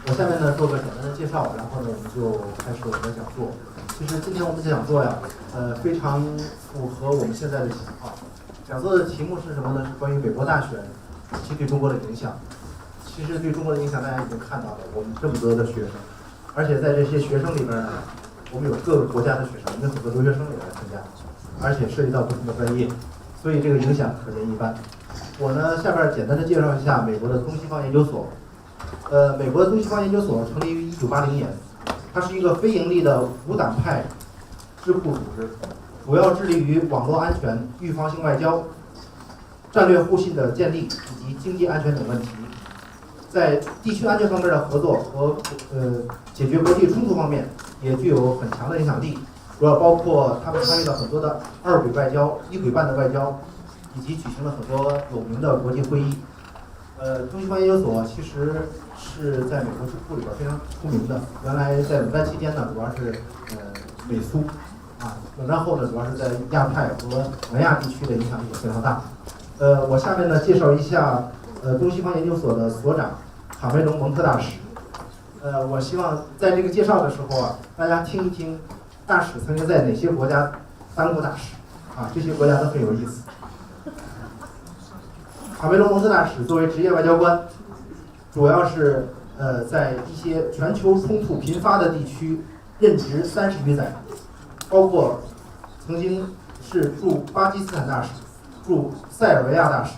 我下面呢做个简单的介绍，然后呢我们就开始我们的讲座。其实今天我们的讲座呀，非常符合我们现在的情况。讲座的题目是什么呢？是关于美国大选其对中国的影响。其实对中国的影响大家已经看到了，我们这么多的学生，而且在这些学生里边呢，我们有各个国家的学生，有很多留学生也来参加，而且涉及到不同的专业，所以这个影响可见一斑。我呢下边简单的介绍一下美国的东西方研究所。美国的东西方研究所成立于1980年，它是一个非盈利的无党派智库组织，主要致力于网络安全、预防性外交、战略互信的建立以及经济安全等问题。在地区安全方面的合作和解决国际冲突方面也具有很强的影响力，主要包括他们参与了很多的二轨外交、一轨半的外交，以及举行了很多有名的国际会议。东西方研究所其实是在美国智库里边非常出名的。原来在冷战期间呢，主要是美苏冷战后呢，主要是在亚太和南亚地区的影响力也非常大。我下面呢介绍一下东西方研究所的所长卡梅隆蒙特大使。我希望在这个介绍的时候大家听一听大使曾经在哪些国家当过大使这些国家都很有意思。卡梅隆蒙特大使作为职业外交官，主要是在一些全球冲突频发的地区任职30余载，包括曾经是驻巴基斯坦大使、驻塞尔维亚大使，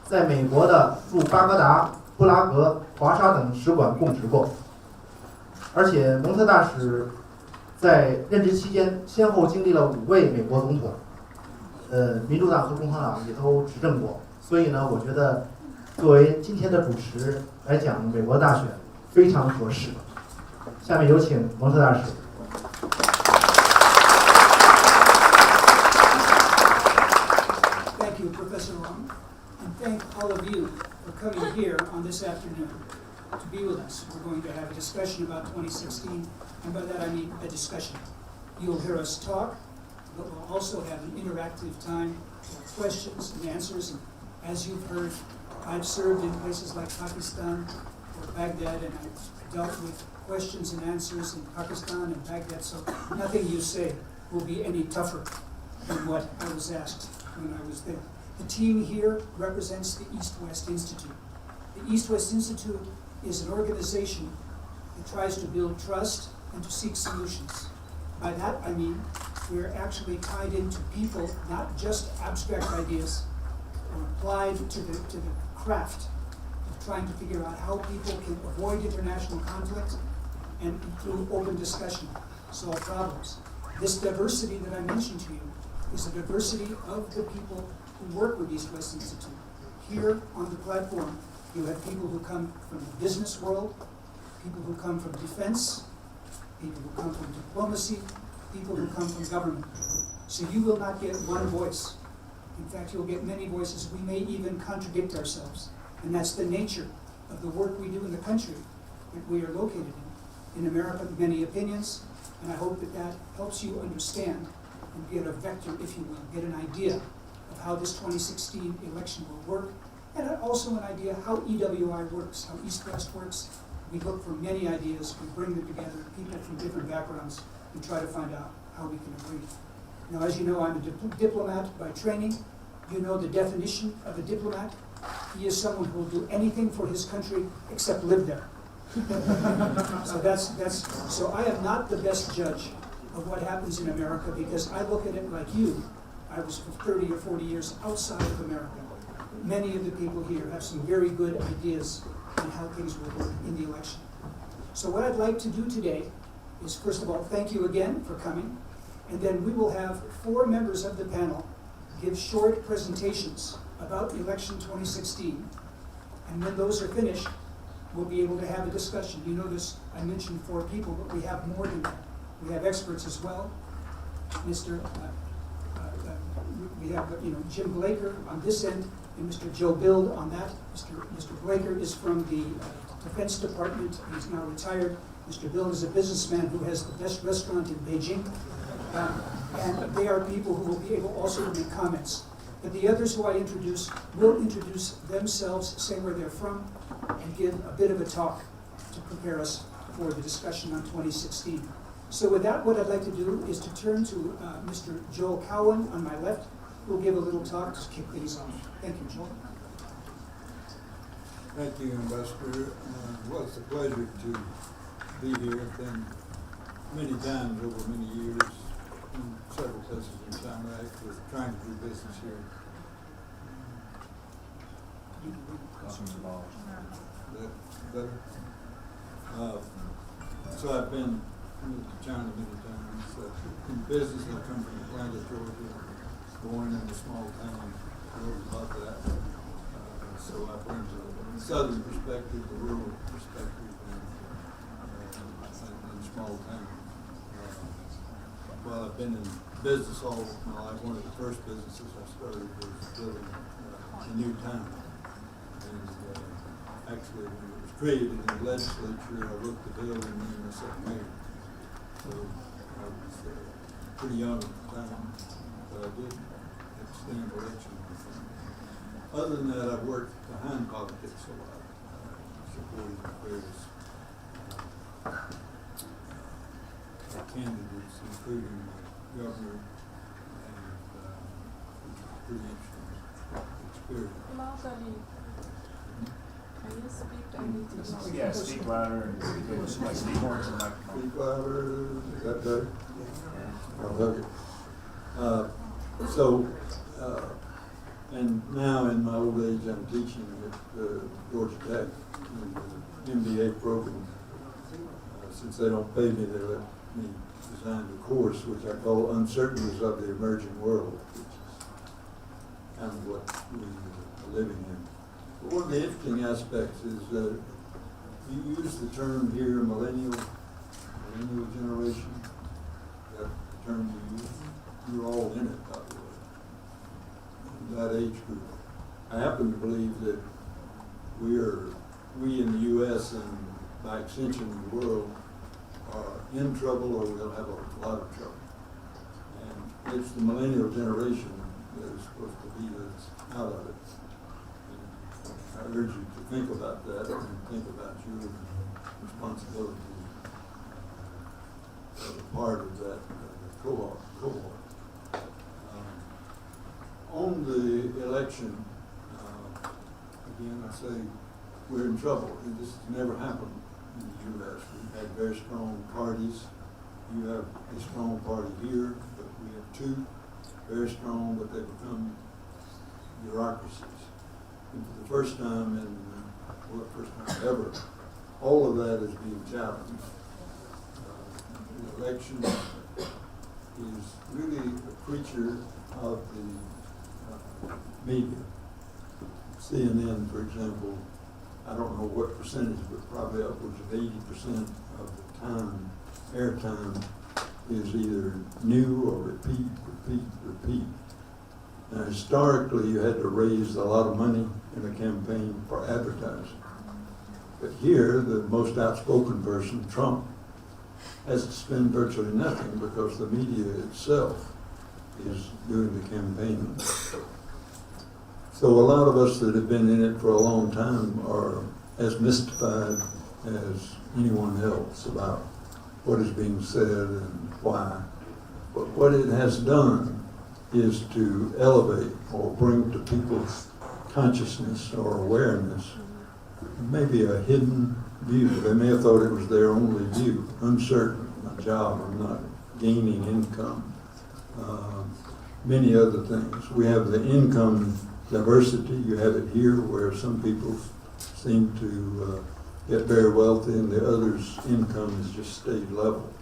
在美国的驻巴格达、布拉格、华沙等使馆供职过。而且蒙特大使在任职期间先后经历了5位美国总统，民主党和共和党也都执政过。所以呢，我觉得作为今天的主持来讲美国大选非常合适。下面有请蒙特大使。Thank you, Professor Long, and thank all of you for coming here on this afternoon to be with us. We're going to have a discussion about 2016, and by that I mean a discussion. You'll hear us talk, but we'll also have an interactive time for questions and answers. And as you've heard, I've served in places like Pakistan or Baghdad, and I've dealt with questions and answers in Pakistan and Baghdad, so nothing you say will be any tougher than what I was asked when I was there. The team here represents the East-West Institute. The East-West Institute is an organization that tries to build trust and to seek solutions. By that I mean we're actually tied into people, not just abstract ideas, or applied to the craft of trying to figure out how people can avoid international conflict and through open discussion solve problems. This diversity that I mentioned to you is a diversity of the people who work with East-West Institute. Here on the platform, you have people who come from the business world, people who come from defense, people who come from diplomacy, people who come from government. So you will not get one voice. In fact, you'll get many voices. We may even contradict ourselves. And that's the nature of the work we do in the country that we are located in. In America, many opinions, and I hope that that helps you understand and get a vector, if you will, get an idea of how this 2016 election will work, and also an idea how EWI works, how East-West works. We look for many ideas, we bring them together, people from different backgrounds, and try to find out how we can agree. Now, as you know, I'm a diplomat by training. You know the definition of a diplomat. He is someone who will do anything for his country except live there. So I am not the best judge of what happens in America because I look at it like you. I was for 30 or 40 years outside of America. Many of the people here have some very good ideas on how things will work in the election. So what I'd like to do today is, first of all, thank you again for coming. And then we will have 4 members of the panel give short presentations about election 2016. And when those are finished, we'll be able to have a discussion. You notice I mentioned 4 people, but we have more than that. We have experts as well. We have Jim Blaker on this end, and Mr. Joe Bild on that. Mr. Blaker is from the Defense Department. He's now retired. Mr. Bild is a businessman who has the best restaurant in Beijing. And they are people who will be able also to make comments. But the others who I introduce will introduce themselves, say where they're from, and give a bit of a talk to prepare us for the discussion on 2016. So with that, what I'd like to do is to turn to Mr. Joel Cowan on my left, who will give a little talk to kick things off. Thank you, Joel. Thank you, Ambassador. Well, it's a pleasure to be here. I've been many times over many years in several places in China. We're trying to do business here. That better? So I've been to China many times. In business, I come from Atlanta, Georgia, born in a small town. I wrote about that. So I bring the southern perspective, the rural perspective, and small town. Well, I've been in business all my life. One of the first businesses I started was building a new town. And actually, when it was created in the legislature, I looked the building and then I said, mayor. So I was pretty young at the time, but I did stand election. Other than that, I've worked behind politics a lot, supporting various candidates, including the governor, and it's a pretty interesting experience. Can you speak a little? Yeah, speak louder and speak more to the microphone. Speak louder, is that better? I'll hug it. And now in my old age, I'm teaching at Georgia Tech in the MBA program. Since they don't pay me, they let me design the course, which I call Uncertainties of the Emerging World, which is kind of what we are living in. But one of the interesting aspects is that you use the term here, millennial generation, that term you use. You're all in it, by the way. That age group. I happen to believe that we in the U.S. and by extension the world are in trouble, or we'll have a lot of trouble. And it's the millennial generation that is supposed to lead us out of it. And I urge you to think about that and think about your responsibility as a part of that cohort. On the election, again, I say we're in trouble, and this has never happened in the U.S. We've had very strong parties. You have a strong party here, but we have two very strong, but they become bureaucracies. And for the first time first time ever, all of that is being challenged. The election is really a creature of the media. CNN, for example, I don't know what percentage, but probably upwards of 80% of the time, airtime, is either new or repeat. Now, historically, you had to raise a lot of money in a campaign for advertising. But here, the most outspoken person, Trump, has to spend virtually nothing because the media itself is doing the campaigning. So a lot of us that have been in it for a long time are as mystified as anyone else about what is being said and why. But what it has done is to elevate or bring to people's consciousness or awareness maybe a hidden view. They may have thought it was their only view, uncertain, a job, I'm not gaining income, many other things. We have the income diversity. You have it here where some people seem to get very wealthy and the others' income has just stayed level.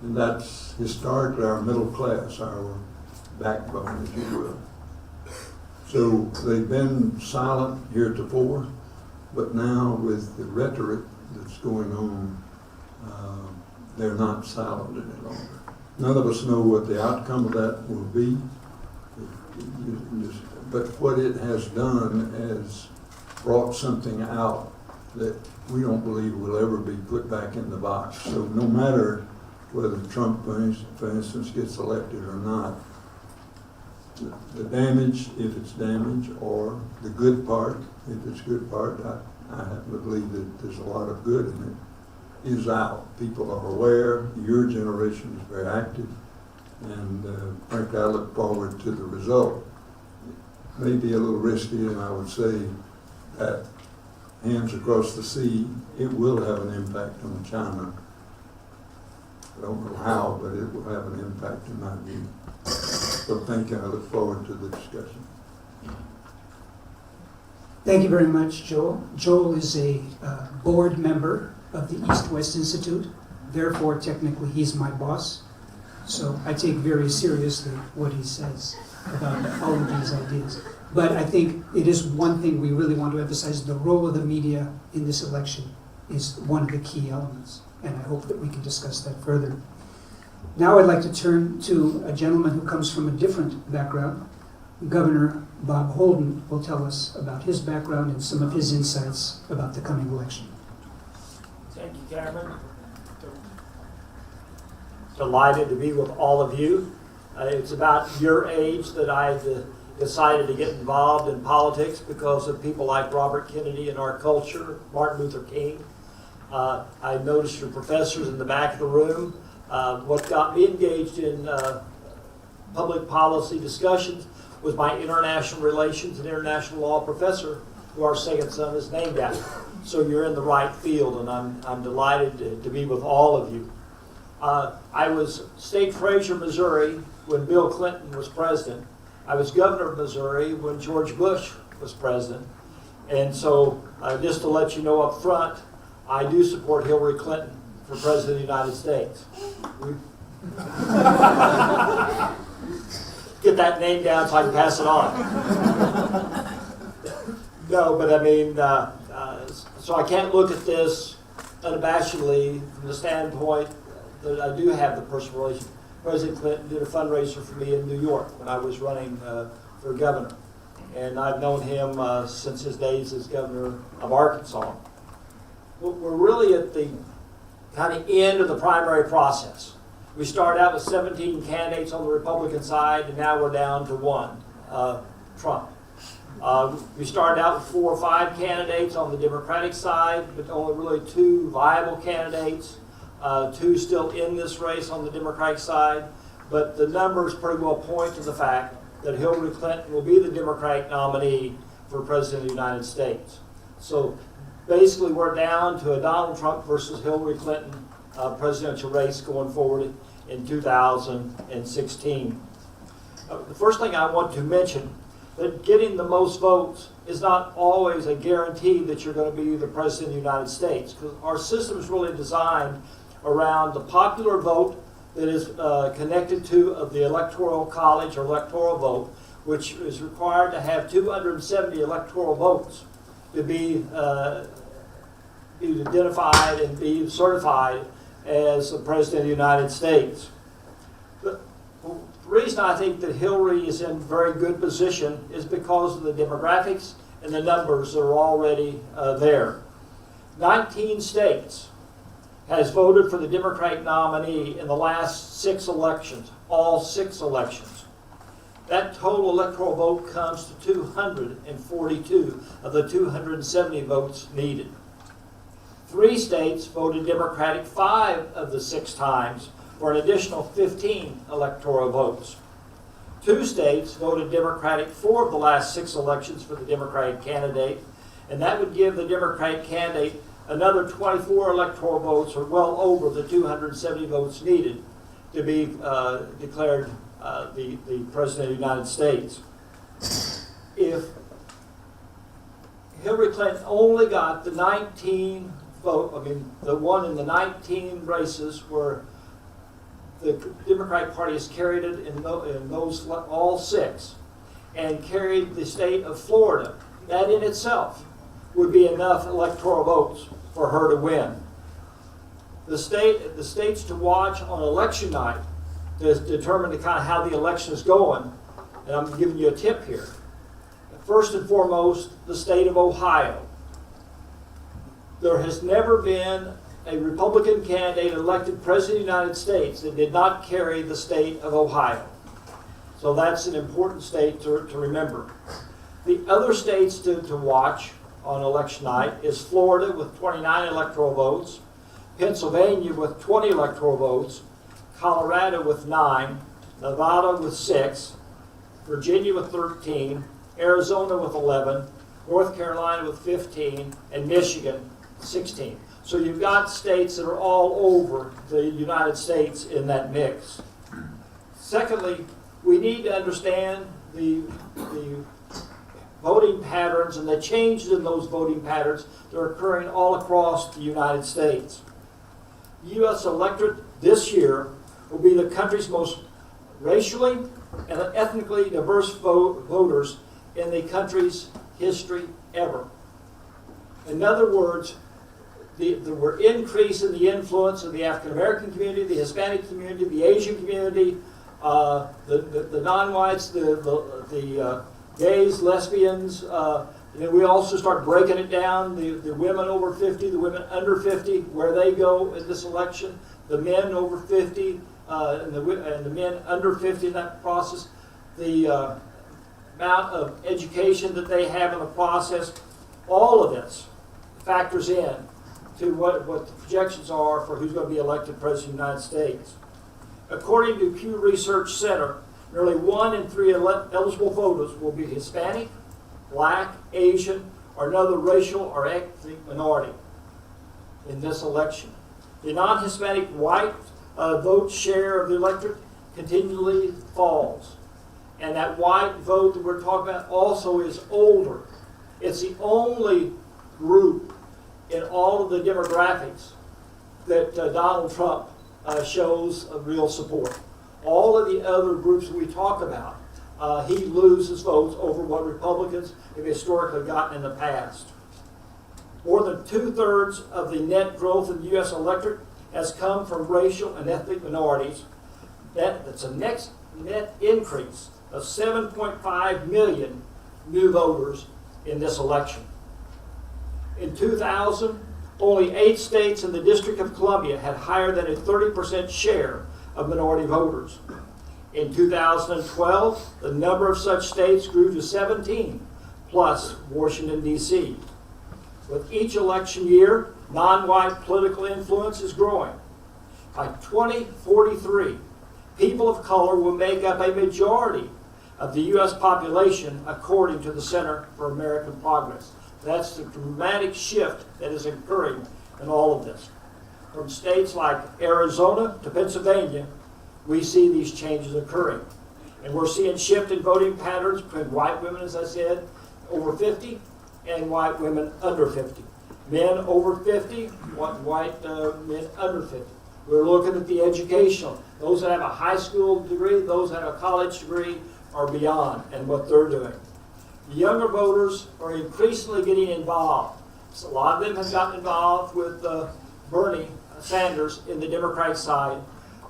And that's historically our middle class, our backbone, if you will. So they've been silent heretofore, but now with the rhetoric that's going on, they're not silent any longer. None of us know what the outcome of that will be. But what it has done is brought something out that we don't believe will ever be put back in the box. So no matter whether Trump, for instance, gets elected or not, the damage, if it's damage, or the good part, if it's good part, I happen to believe that there's a lot of good in it, is out. People are aware. Your generation is very active. And frankly, I look forward to the result. It may be a little risky, and I would say that hands across the sea, it will have an impact on China. I don't know how, but it will have an impact in my view. So thank you. I look forward to the discussion. Thank you very much, Joel. Joel is a board member of the East-West Institute. Therefore, technically, he's my boss. So I take very seriously what he says about all of these ideas. But I think it is one thing we really want to emphasize. The role of the media in this election is one of the key elements. And I hope that we can discuss that further. Now I'd like to turn to a gentleman who comes from a different background. Governor Bob Holden will tell us about his background and some of his insights about the coming election. Thank you, Cameron. Delighted to be with all of you. It's about your age that I decided to get involved in politics because of people like Robert Kennedy in our culture, Martin Luther King. I noticed your professors in the back of the room. What got me engaged in public policy discussions was my international relations and international law professor, who our second son is named after. So you're in the right field, and I'm delighted to be with all of you. I was state treasurer of Missouri when Bill Clinton was president. I was governor of Missouri when George Bush was president. And so just to let you know up front, I do support Hillary Clinton for president of the United States. Get that name down so I can pass it on. No, but I mean, so I can't look at this unabashedly from the standpoint that I do have the personal relation. President Clinton did a fundraiser for me in New York when I was running for governor. And I've known him since his days as governor of Arkansas. We're really at the kind of end of the primary process. We started out with 17 candidates on the Republican side, and now we're down to one, Trump. We started out with 4 or 5 candidates on the Democratic side, but only really 2 viable candidates, 2 still in this race on the Democratic side. But the numbers pretty well point to the fact that Hillary Clinton will be the Democratic nominee for President of the United States. So basically we're down to a Donald Trump versus Hillary Clinton presidential race going forward in 2016. The first thing I want to mention, that getting the most votes is not always a guarantee that you're going to be the president of the United States, because our system is really designed around the popular vote that is connected to the electoral college or electoral vote, which is required to have 270 electoral votes to be identified and be certified as the President of the United States. The reason I think that Hillary is in very good position is because of the demographics and the numbers that are already there. 19 states has voted for the Democratic nominee in the last 6 elections, all 6 elections. That total electoral vote comes to 242 of the 270 votes needed. 3 states voted Democratic 5 of the 6 times for an additional 15 electoral votes. 2 states voted Democratic 4 of the last 6 elections for the Democratic candidate, and that would give the Democratic candidate another 24 electoral votes, or well over the 270 votes needed to be declared the President of the United States. If Hillary Clinton only got the 19 the one in the 19 races where the Democratic Party has carried it in those all 6, and carried the state of Florida, that in itself would be enough electoral votes for her to win. The states to watch on election night to determine kind of how the election is going, and I'm giving you a tip here. First and foremost, the state of Ohio. There has never been a Republican candidate elected President of the United States that did not carry the state of Ohio. So that's an important state to remember. The other states to watch on election night is Florida with 29 electoral votes, Pennsylvania with 20 electoral votes, Colorado with 9, Nevada with 6, Virginia with 13, Arizona with 11, North Carolina with 15, and Michigan 16. So you've got states that are all over the United States in that mix. Secondly, we need to understand the voting patterns and the changes in those voting patterns that are occurring all across the United States. The U.S. electorate this year will be the country's most racially and ethnically diverse voters in the country's history ever. In other words, we're increasing the influence of the African American community, the Hispanic community, the Asian community, the non-whites, the gays, lesbians. And then we also start breaking it down, the women over 50, the women under 50, where they go in this election, the men over 50, and the men under 50 in that process, the amount of education that they have in the process. All of this factors in to what the projections are for who's going to be elected President of the United States. According to Pew Research Center, nearly 1 in 3 eligible voters will be Hispanic, Black, Asian, or another racial or ethnic minority in this election. The non-Hispanic white vote share of the electorate continually falls. And that white vote that we're talking about also is older. It's the only group in all of the demographics that Donald Trump shows a real support. All of the other groups that we talk about, he loses votes over what Republicans have historically gotten in the past. More than 2/3 of the net growth in the U.S. electorate has come from racial and ethnic minorities. That's a net increase of 7.5 million new voters in this election. In 2000, only 8 states in the District of Columbia had higher than a 30% share of minority voters. In 2012, the number of such states grew to 17, plus Washington, D.C. With each election year, non-white political influence is growing. By 2043, people of color will make up a majority of the U.S. population, according to the Center for American Progress. That's the dramatic shift that is occurring in all of this. From states like Arizona to Pennsylvania, we see these changes occurring. And we're seeing shift in voting patterns between white women, as I said, over 50, and white women under 50. Men over 50, white men under 50. We're looking at the educational. Those that have a high school degree, those that have a college degree, are beyond, and what they're doing. The younger voters are increasingly getting involved. So a lot of them have gotten involved with Bernie Sanders in the Democratic side.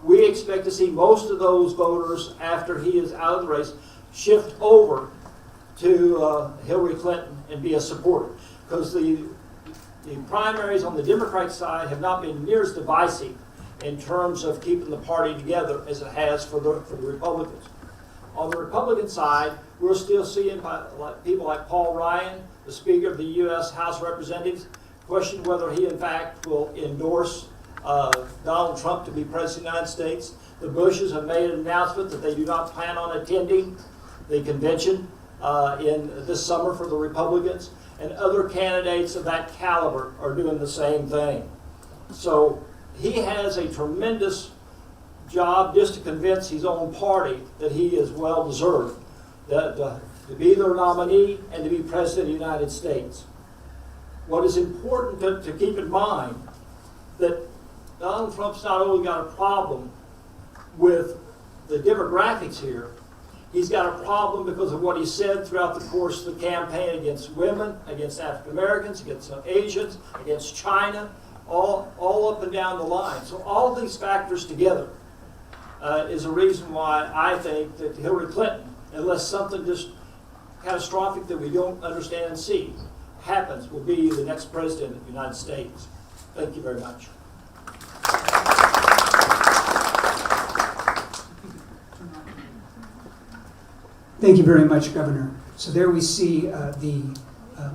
We expect to see most of those voters, after he is out of the race, shift over to Hillary Clinton and be a supporter. Because the primaries on the Democratic side have not been near as divisive in terms of keeping the party together as it has for the Republicans. On the Republican side, we're still seeing people like Paul Ryan, the Speaker of the U.S. House of Representatives, question whether he in fact will endorse Donald Trump to be President of the United States. The Bushes have made an announcement that they do not plan on attending the convention in this summer for the Republicans, and other candidates of that caliber are doing the same thing. So he has a tremendous job just to convince his own party that he is well deserved to be their nominee and to be President of the United States. What is important to keep in mind that Donald Trump's not only got a problem with the demographics here, he's got a problem because of what he said throughout the course of the campaign against women, against African Americans, against Asians, against China, all up and down the line. So all of these factors together is a reason why I think that Hillary Clinton, unless something just catastrophic that we don't understand and see happens, will be the next president of the United States. Thank you very much. Thank you very much, Governor. So there we see the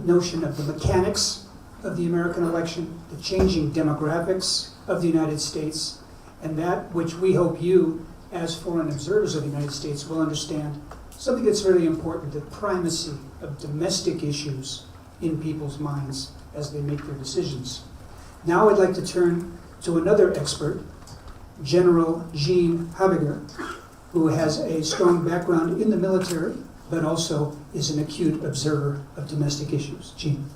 notion of the mechanics of the American election, the changing demographics, of the United States, and that which we hope you, as foreign observers of the United States, will understand something that's very important, the primacy of domestic issues in people's minds as they make their decisions. Now I'd like to turn to another expert, General Gene Habenger, who has a strong background in the military, but also is an acute observer of domestic issues. Gene.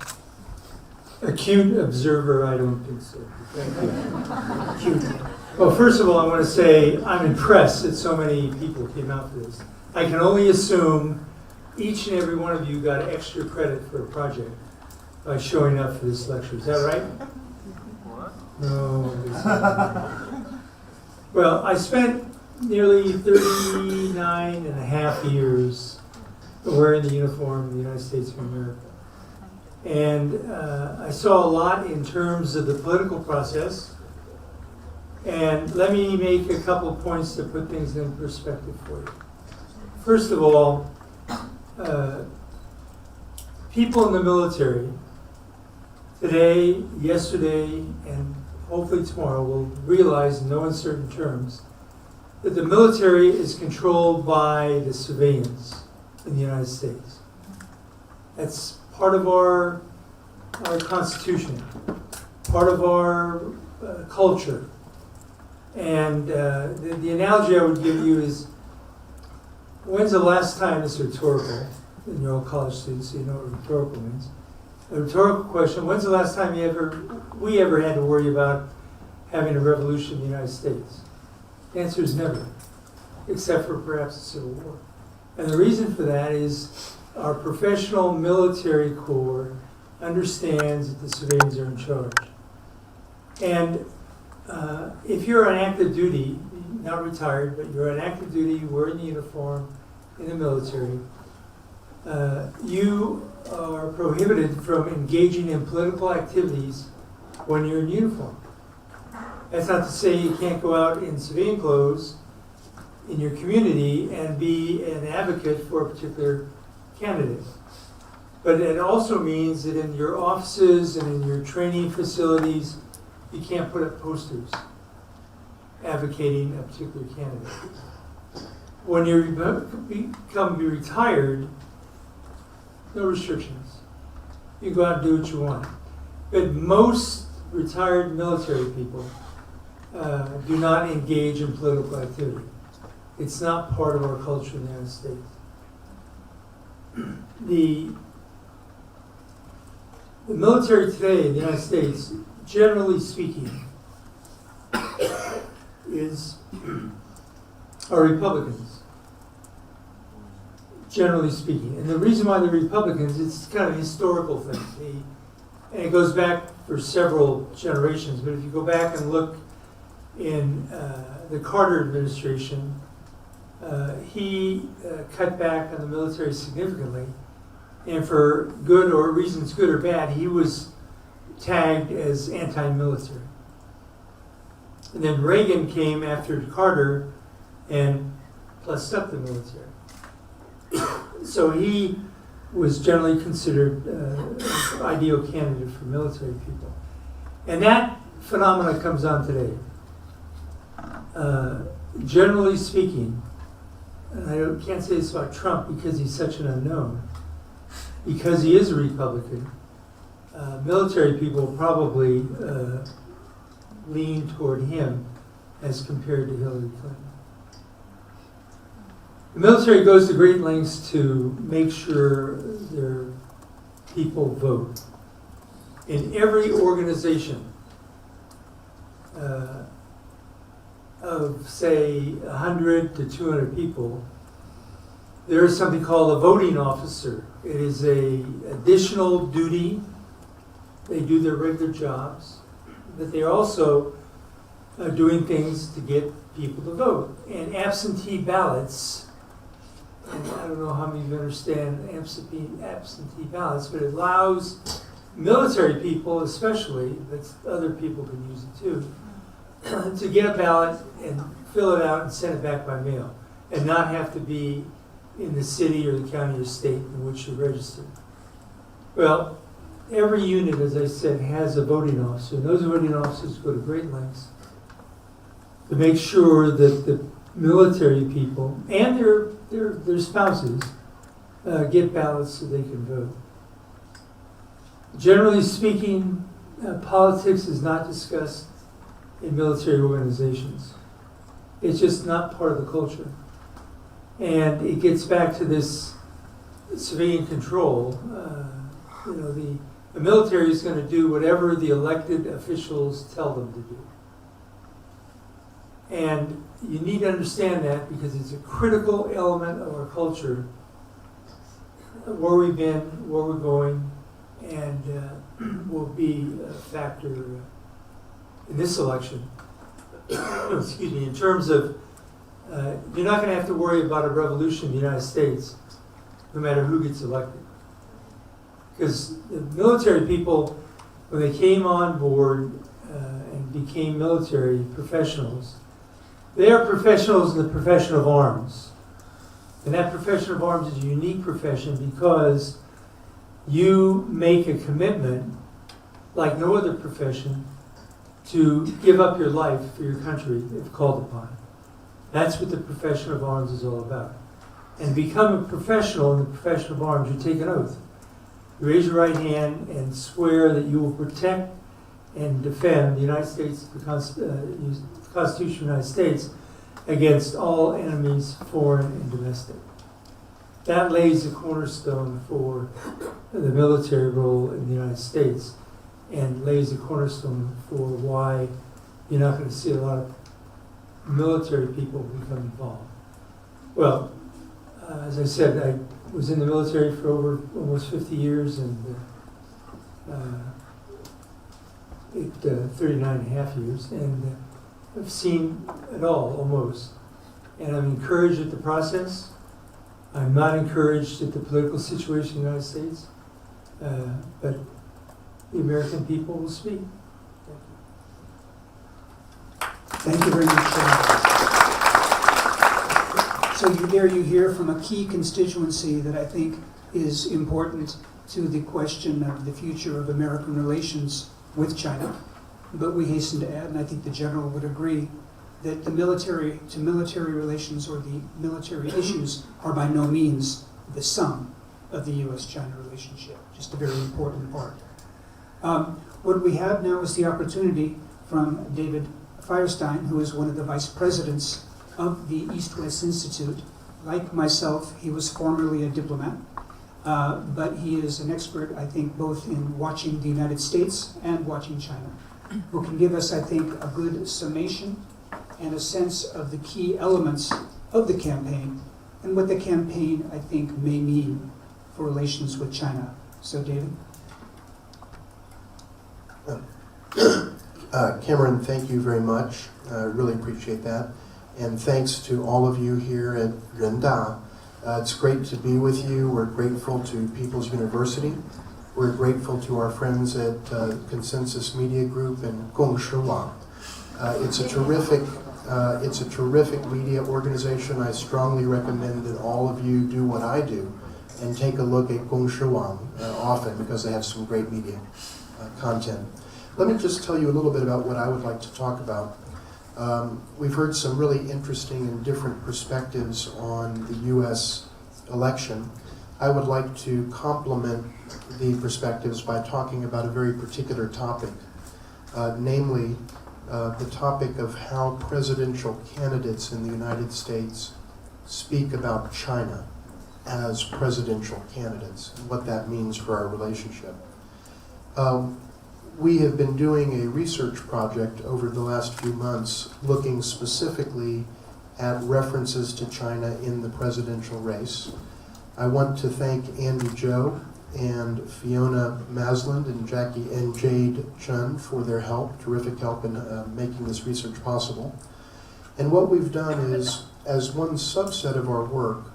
Acute observer, I don't think so. Thank you. Acute. Well, first of all, I want to say I'm impressed that so many people came out for this. I can only assume each and every one of you got extra credit for a project by showing up for this lecture. Is that right? What? No. it's not. Well, I spent nearly 39 and a half years wearing the uniform of the United States of America. And I saw a lot in terms of the political process. And let me make a couple of points to put things in perspective for you. First of all, people in the military today, yesterday, and hopefully tomorrow will realize in no uncertain terms that the military is controlled by the civilians in the United States. That's part of our Constitution, part of our culture. And the analogy I would give you is, when's the last time, this is rhetorical, and you're all college students, so you know what rhetorical means. A rhetorical question, when's the last time we ever had to worry about having a revolution in the United States? The answer is never, except for perhaps a civil war. And the reason for that is our professional military corps understands that the civilians are in charge. And if you're on active duty, not retired, but you're on active duty, you wear the uniform in the military, you are prohibited from engaging in political activities when you're in uniform. That's not to say you can't go out in civilian clothes in your community and be an advocate for a particular candidate. But it also means that in your offices and in your training facilities, you can't put up posters advocating a particular candidate. When you become retired, no restrictions. You go out and do what you want. But most retired military people do not engage in political activity. It's not part of our culture in the United States. The military today in the United States, generally speaking, are Republicans. Generally speaking. And the reason why they're Republicans, it's kind of a historical thing. And it goes back for several generations, but if you go back and look in the Carter administration, he cut back on the military significantly. And for good or reasons good or bad, he was tagged as anti-military. And then Reagan came after Carter and plussed up the military. So he was generally considered an ideal candidate for military people. And that phenomena comes on today. Generally speaking, and I can't say this about Trump because he's such an unknown, because he is a Republican, military people probably lean toward him as compared to Hillary Clinton. The military goes to great lengths to make sure their people vote. In every organization of, say, 100 to 200 people, there is something called a voting officer. It is an additional duty. They do their regular jobs, but they're also doing things to get people to vote. And absentee ballots, and I don't know how many of you understand absentee ballots, but it allows military people especially, but other people can use it too, to get a ballot and fill it out and send it back by mail, and not have to be in the city or the county or state in which you're registered. Well, every unit, as I said, has a voting officer. And those voting officers go to great lengths to make sure that the military people and their spouses get ballots so they can vote. Generally speaking, politics is not discussed in military organizations. It's just not part of the culture. And it gets back to this civilian control. The military is going to do whatever the elected officials tell them to do. And you need to understand that because it's a critical element of our culture, where we've been, where we're going, and will be a factor in this election. Excuse me, in terms of, you're not going to have to worry about a revolution in the United States, no matter who gets elected. Because the military people, when they came on board and became military professionals, they are professionals in the profession of arms. And that profession of arms is a unique profession because you make a commitment, like no other profession, to give up your life for your country if called upon. That's what the profession of arms is all about. And to become a professional in the profession of arms, you take an oath. You raise your right hand and swear that you will protect and defend the United States, the Constitution of the United States, against all enemies, foreign and domestic. That lays the cornerstone for the military role in the United States and lays the cornerstone for why you're not going to see a lot of military people become involved. Well, as I said, I was in the military for over almost 50 years and 39 and a half years, and I've seen it all, almost. And I'm encouraged at the process. I'm not encouraged at the political situation in the United States, but the American people will speak. Thank you very much. So there you hear from a key constituency that I think is important to the question of the future of American relations with China. But we hasten to add, and I think the General would agree, that the military to military relations or the military issues are by no means the sum of the U.S.-China relationship, just a very important part. What we have now is the opportunity from David Firestein, who is one of the vice presidents of the East-West Institute. Like myself, he was formerly a diplomat, but he is an expert, I think, both in watching the United States and watching China, who can give us, I think, a good summation and a sense of the key elements of the campaign and what the campaign, I think, may mean for relations with China. So, David? Cameron, thank you very much. I really appreciate that. And thanks to all of you here at Renda. It's great to be with you. We're grateful to People's University. We're grateful to our friends at Consensus Media Group and Gongshi Wang. It's a terrific media organization. I strongly recommend that all of you do what I do and take a look at Gongshi Wang often because they have some great media content. Let me just tell you a little bit about what I would like to talk about. We've heard some really interesting and different perspectives on the U.S. election. I would like to complement the perspectives by talking about a very particular topic, namely the topic of how presidential candidates in the United States speak about China as presidential candidates and what that means for our relationship. We have been doing a research project over the last few months looking specifically at references to China in the presidential race. I want to thank Andy Joe and Fiona Masland and Jackie and Jade Chun for their help, terrific help in making this research possible. And what we've done is, as one subset of our work,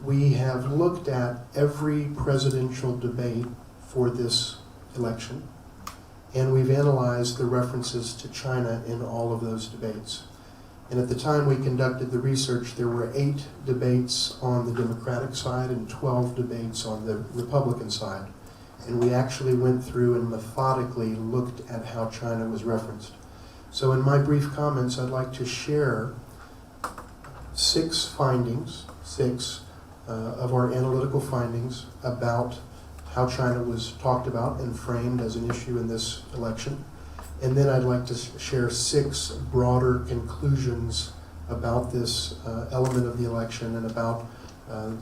we have looked at every presidential debate for this election, and we've analyzed the references to China in all of those debates. And at the time we conducted the research, there were 8 debates on the Democratic side and 12 debates on the Republican side. And we actually went through and methodically looked at how China was referenced. So in my brief comments, I'd like to share 6 findings, of our analytical findings about how China was talked about and framed as an issue in this election. And then I'd like to share 6 broader conclusions about this element of the election and about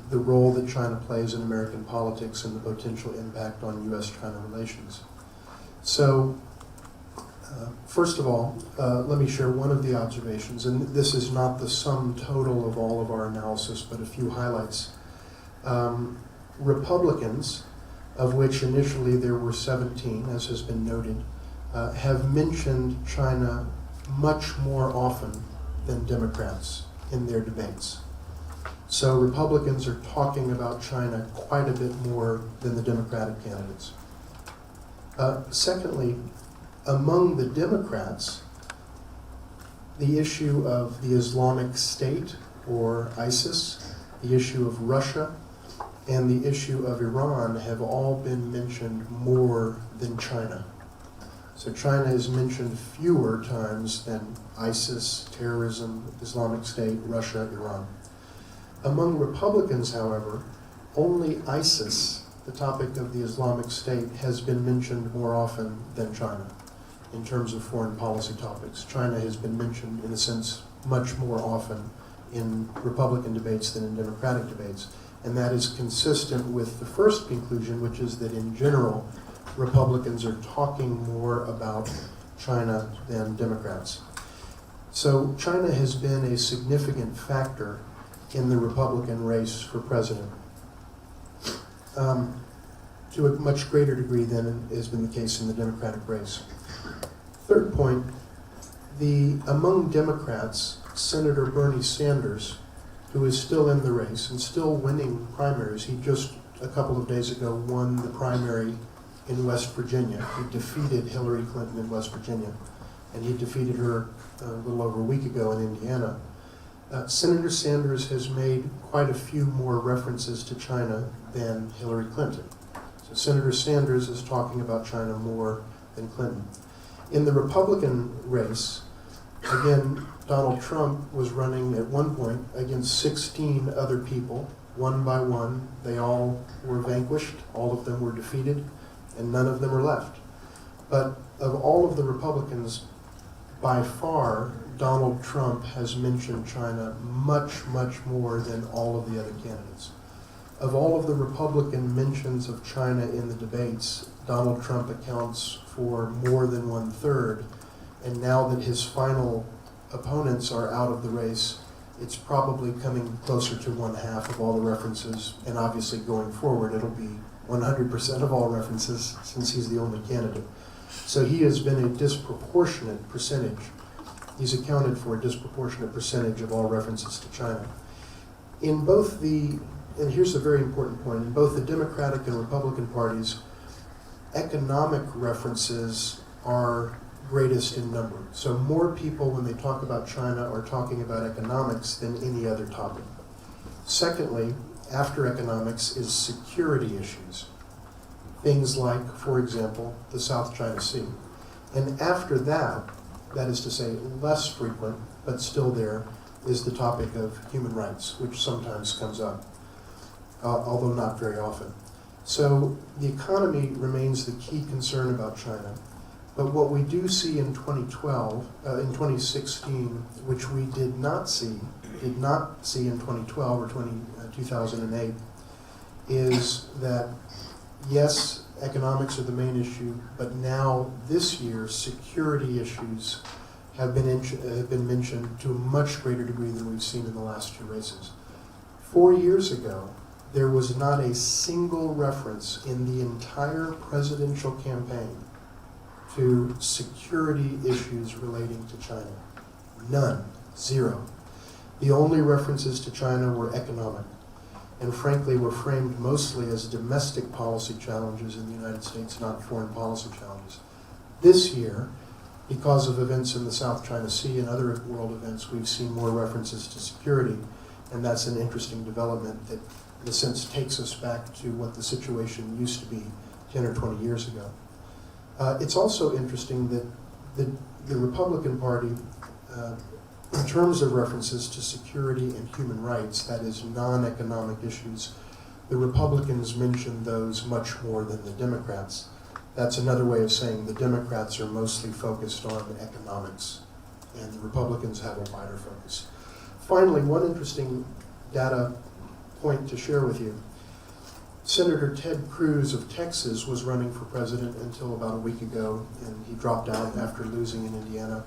the role that China plays in American politics and the potential impact on U.S.-China relations. So, first of all, let me share one of the observations, and this is not the sum total of all of our analysis, but a few highlights. Republicans, of which initially there were 17, as has been noted, have mentioned China much more often than Democrats in their debates. So Republicans are talking about China quite a bit more than the Democratic candidates. Secondly, among the Democrats, the issue of the Islamic State, or ISIS, the issue of Russia, and the issue of Iran have all been mentioned more than China. So China is mentioned fewer times than ISIS, terrorism, Islamic State, Russia, Iran. Among Republicans, however, only ISIS, the topic of the Islamic State, has been mentioned more often than China in terms of foreign policy topics. China has been mentioned, in a sense, much more often in Republican debates than in Democratic debates. And that is consistent with the first conclusion, which is that in general, Republicans are talking more about China than Democrats. So China has been a significant factor in the Republican race for president, to a much greater degree than has been the case in the Democratic race. Third point, among Democrats, Senator Bernie Sanders, who is still in the race and still winning primaries. He just a couple of days ago won the primary in West Virginia. He defeated Hillary Clinton in West Virginia, and he defeated her a little over a week ago in Indiana. Senator Sanders has made quite a few more references to China than Hillary Clinton. So Senator Sanders is talking about China more than Clinton. In the Republican race, again, Donald Trump was running at one point against 16 other people, one by one. They all were vanquished, all of them were defeated, and none of them are left. But of all of the Republicans, by far, Donald Trump has mentioned China much, much more than all of the other candidates. Of all of the Republican mentions of China in the debates, Donald Trump accounts for more than 1/3, and now that his final opponents are out of the race, it's probably coming closer to 1/2 of all the references, and obviously going forward it'll be 100% of all references since he's the only candidate. So he has been a disproportionate percentage. He's accounted for a disproportionate percentage of all references to China. In both and here's a very important point, in both the Democratic and Republican parties, economic references are greatest in number. So more people, when they talk about China, are talking about economics than any other topic. Secondly, after economics is security issues. Things like, for example, the South China Sea. And after that is to say less frequent, but still there, is the topic of human rights, which sometimes comes up, although not very often. So the economy remains the key concern about China. But what we do see in 2016, which we did not see in 2012 or 2008, is that yes, economics are the main issue, but now this year security issues have been mentioned to a much greater degree than we've seen in the last 2 races. 4 years ago, there was not a single reference in the entire presidential campaign to security issues relating to China. None. 0. The only references to China were economic, and frankly were framed mostly as domestic policy challenges in the United States, not foreign policy challenges. This year, because of events in the South China Sea and other world events, we've seen more references to security, and that's an interesting development that, in a sense, takes us back to what the situation used to be 10 or 20 years ago. It's also interesting that the Republican Party, in terms of references to security and human rights, that is non-economic issues, the Republicans mention those much more than the Democrats. That's another way of saying the Democrats are mostly focused on economics, and the Republicans have a wider focus. Finally, one interesting data point to share with you. Senator Ted Cruz of Texas was running for president until about a week ago, and he dropped out after losing in Indiana.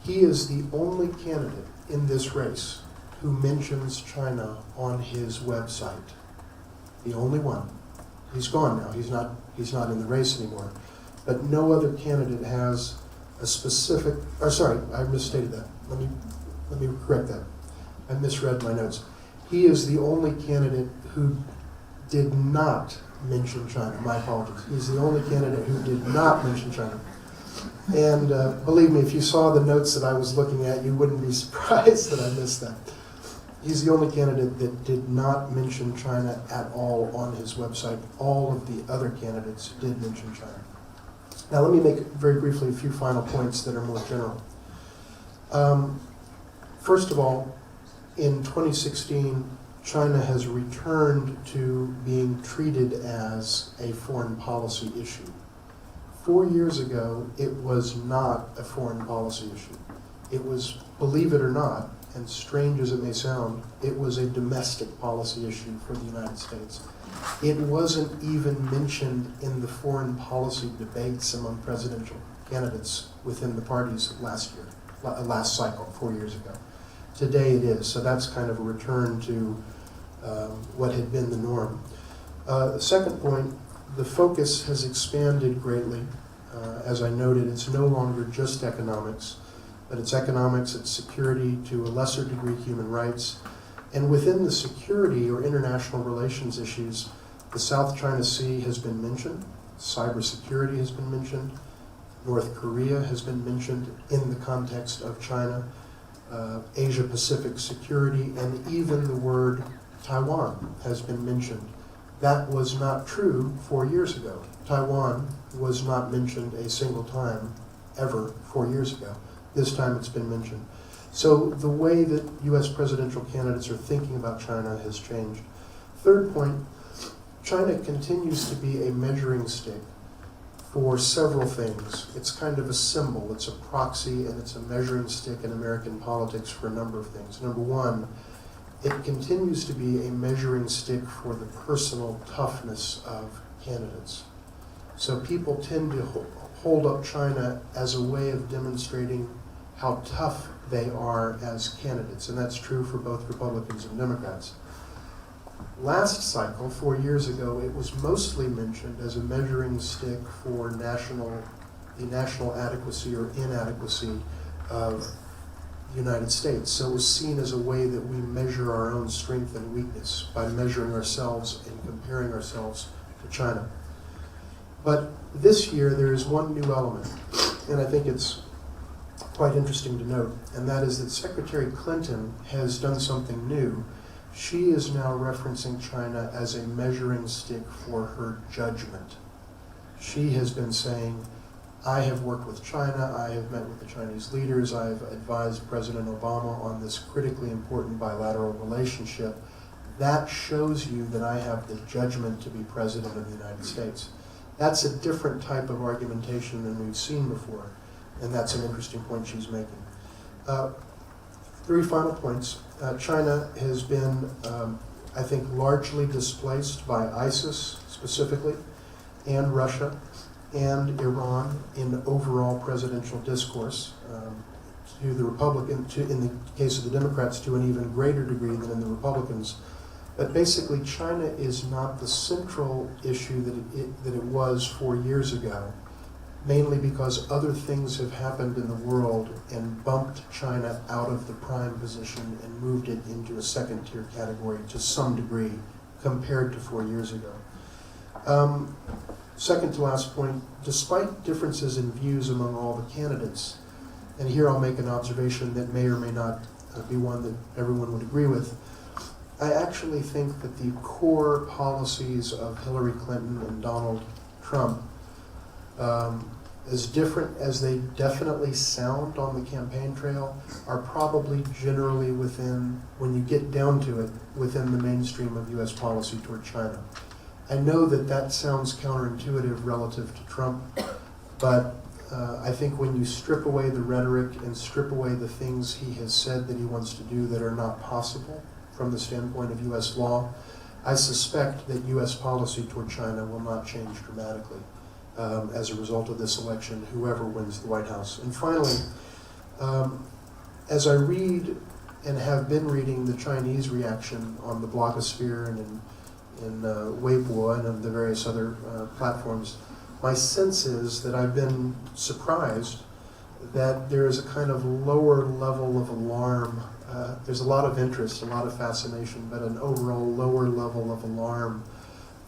He is the only candidate in this race who mentions China on his website. The only one. He's gone now. He's not in the race anymore. But no other candidate has a specific. Sorry, I misstated that. Let me correct that. I misread my notes. He is the only candidate who did not mention China. My apologies. He's the only candidate who did not mention China. And believe me, if you saw the notes that I was looking at, you wouldn't be surprised that I missed that. He's the only candidate that did not mention China at all on his website. All of the other candidates did mention China. Now let me make very briefly a few final points that are more general. First of all, in 2016, China has returned to being treated as a foreign policy issue. 4 years ago, it was not a foreign policy issue. It was, believe it or not, and strange as it may sound, it was a domestic policy issue for the United States. It wasn't even mentioned in the foreign policy debates among presidential candidates within the parties last cycle, 4 years ago. Today it is, so that's kind of a return to what had been the norm. The second point, the focus has expanded greatly. As I noted, it's no longer just economics, but it's economics, it's security, to a lesser degree human rights. And within the security or international relations issues, the South China Sea has been mentioned, cybersecurity has been mentioned, North Korea has been mentioned in the context of China, Asia-Pacific security, and even the word Taiwan has been mentioned. That was not true 4 years ago. Taiwan was not mentioned a single time ever 4 years ago. This time it's been mentioned. So the way that U.S. presidential candidates are thinking about China has changed. Third point, China continues to be a measuring stick for several things. It's kind of a symbol, it's a proxy, and it's a measuring stick in American politics for a number of things. Number one, it continues to be a measuring stick for the personal toughness of candidates. So people tend to hold up China as a way of demonstrating how tough they are as candidates, and that's true for both Republicans and Democrats. Last cycle, 4 years ago, it was mostly mentioned as a measuring stick for the national adequacy or inadequacy of the United States. So it was seen as a way that we measure our own strength and weakness by measuring ourselves and comparing ourselves to China. But this year there is one new element, and I think it's quite interesting to note, and that is that Secretary Clinton has done something new. She is now referencing China as a measuring stick for her judgment. She has been saying, I have worked with China, I have met with the Chinese leaders, I have advised President Obama on this critically important bilateral relationship. That shows you that I have the judgment to be President of the United States. That's a different type of argumentation than we've seen before, and that's an interesting point she's making. 3 final points. China has been, I think, largely displaced by ISIS specifically, and Russia, and Iran in overall presidential discourse. To the Republican, in the case of the Democrats, to an even greater degree than in the Republicans. But basically, China is not the central issue that it was 4 years ago, mainly because other things have happened in the world and bumped China out of the prime position and moved it into a second-tier category to some degree compared to 4 years ago. Second to last point, despite differences in views among all the candidates, and here I'll make an observation that may or may not be one that everyone would agree with, I actually think that the core policies of Hillary Clinton and Donald Trump, as different as they definitely sound on the campaign trail, are probably generally within, when you get down to it, within the mainstream of U.S. policy toward China. I know that that sounds counterintuitive relative to Trump, but I think when you strip away the rhetoric and strip away the things he has said that he wants to do that are not possible from the standpoint of U.S. law, I suspect that U.S. policy toward China will not change dramatically as a result of this election, whoever wins the White House. And finally, as I read and have been reading the Chinese reaction on the blogosphere and in Weibo and on the various other platforms, my sense is that I've been surprised that there is a kind of lower level of alarm. There's a lot of interest, a lot of fascination, but an overall lower level of alarm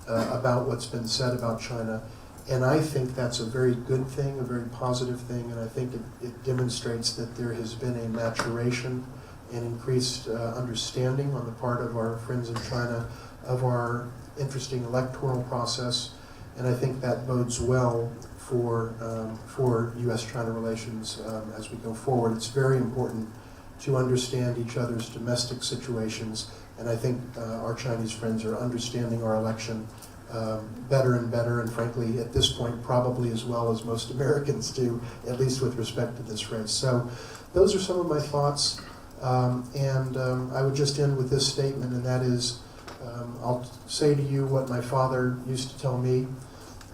about what's been said about China. And I think that's a very good thing, a very positive thing, and I think it demonstrates that there has been a maturation and increased understanding on the part of our friends in China of our interesting electoral process, and I think that bodes well for U.S.-China relations as we go forward. It's very important to understand each other's domestic situations, and I think our Chinese friends are understanding our election better and better, and frankly, at this point, probably as well as most Americans do, at least with respect to this race. So those are some of my thoughts, and I would just end with this statement, and that is, I'll say to you what my father used to tell me,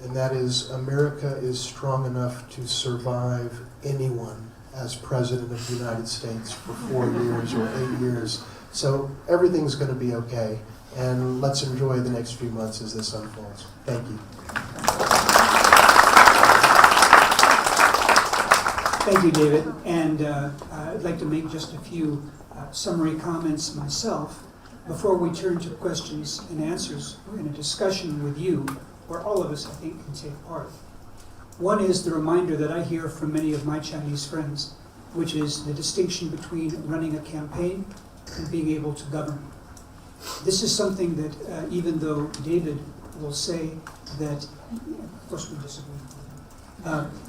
and that is, America is strong enough to survive anyone as President of the United States for 4 years or 8 years. So everything's going to be okay. And let's enjoy the next few months as this unfolds. Thank you. Thank you, David. And I'd like to make just a few summary comments myself before we turn to questions and answers in a discussion with you, where all of us, I think, can take part. One is the reminder that I hear from many of my Chinese friends, which is the distinction between running a campaign and being able to govern. This is something that even though David will say that, of course we disagree,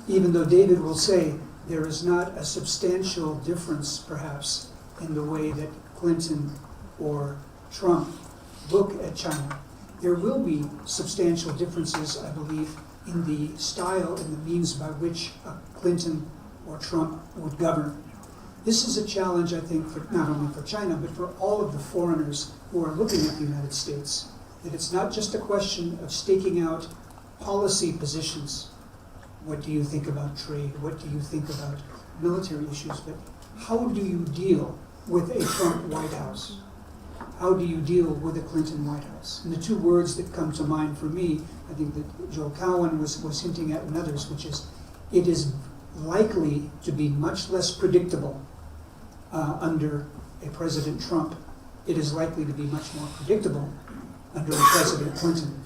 even though David will say there is not a substantial difference perhaps in the way that Clinton or Trump look at China, there will be substantial differences, I believe, in the style and the means by which Clinton or Trump would govern. This is a challenge, I think, for not only for China, but for all of the foreigners who are looking at the United States. That it's not just a question of staking out policy positions. What do you think about trade? What do you think about military issues? But how do you deal with a Trump White House? How do you deal with a Clinton White House? And the two words that come to mind for me, I think that Joe Cowan was hinting at and others, which is, it is likely to be much less predictable under a President Trump. It is likely to be much more predictable under a President Clinton.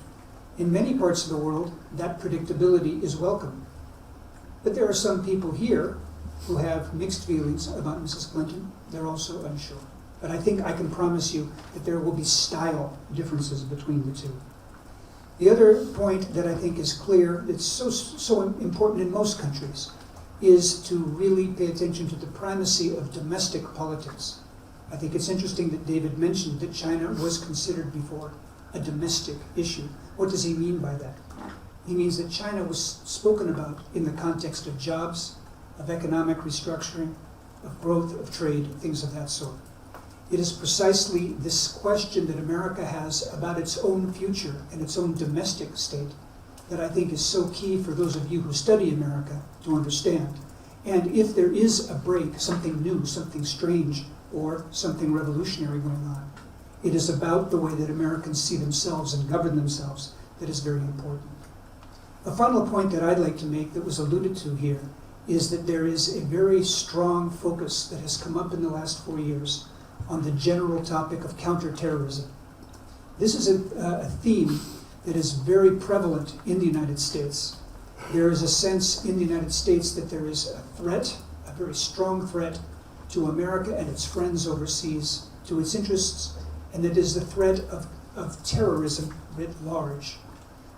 In many parts of the world, that predictability is welcome. But there are some people here who have mixed feelings about Mrs. Clinton. They're also unsure. But I think I can promise you that there will be style differences between the two. The other point that I think is clear, that's so important in most countries, is to really pay attention to the primacy of domestic politics. I think it's interesting that David mentioned that China was considered before a domestic issue. What does he mean by that? He means that China was spoken about in the context of jobs, of economic restructuring, of growth, of trade, things of that sort. It is precisely this question that America has about its own future and its own domestic state that I think is so key for those of you who study America to understand. And if there is a break, something new, something strange, or something revolutionary going on, it is about the way that Americans see themselves and govern themselves that is very important. A final point that I'd like to make that was alluded to here is that there is a very strong focus that has come up in the last 4 years on the general topic of counterterrorism. This is a theme that is very prevalent in the United States. There is a sense in the United States that there is a threat, a very strong threat, to America and its friends overseas, to its interests, and that is the threat of terrorism writ large.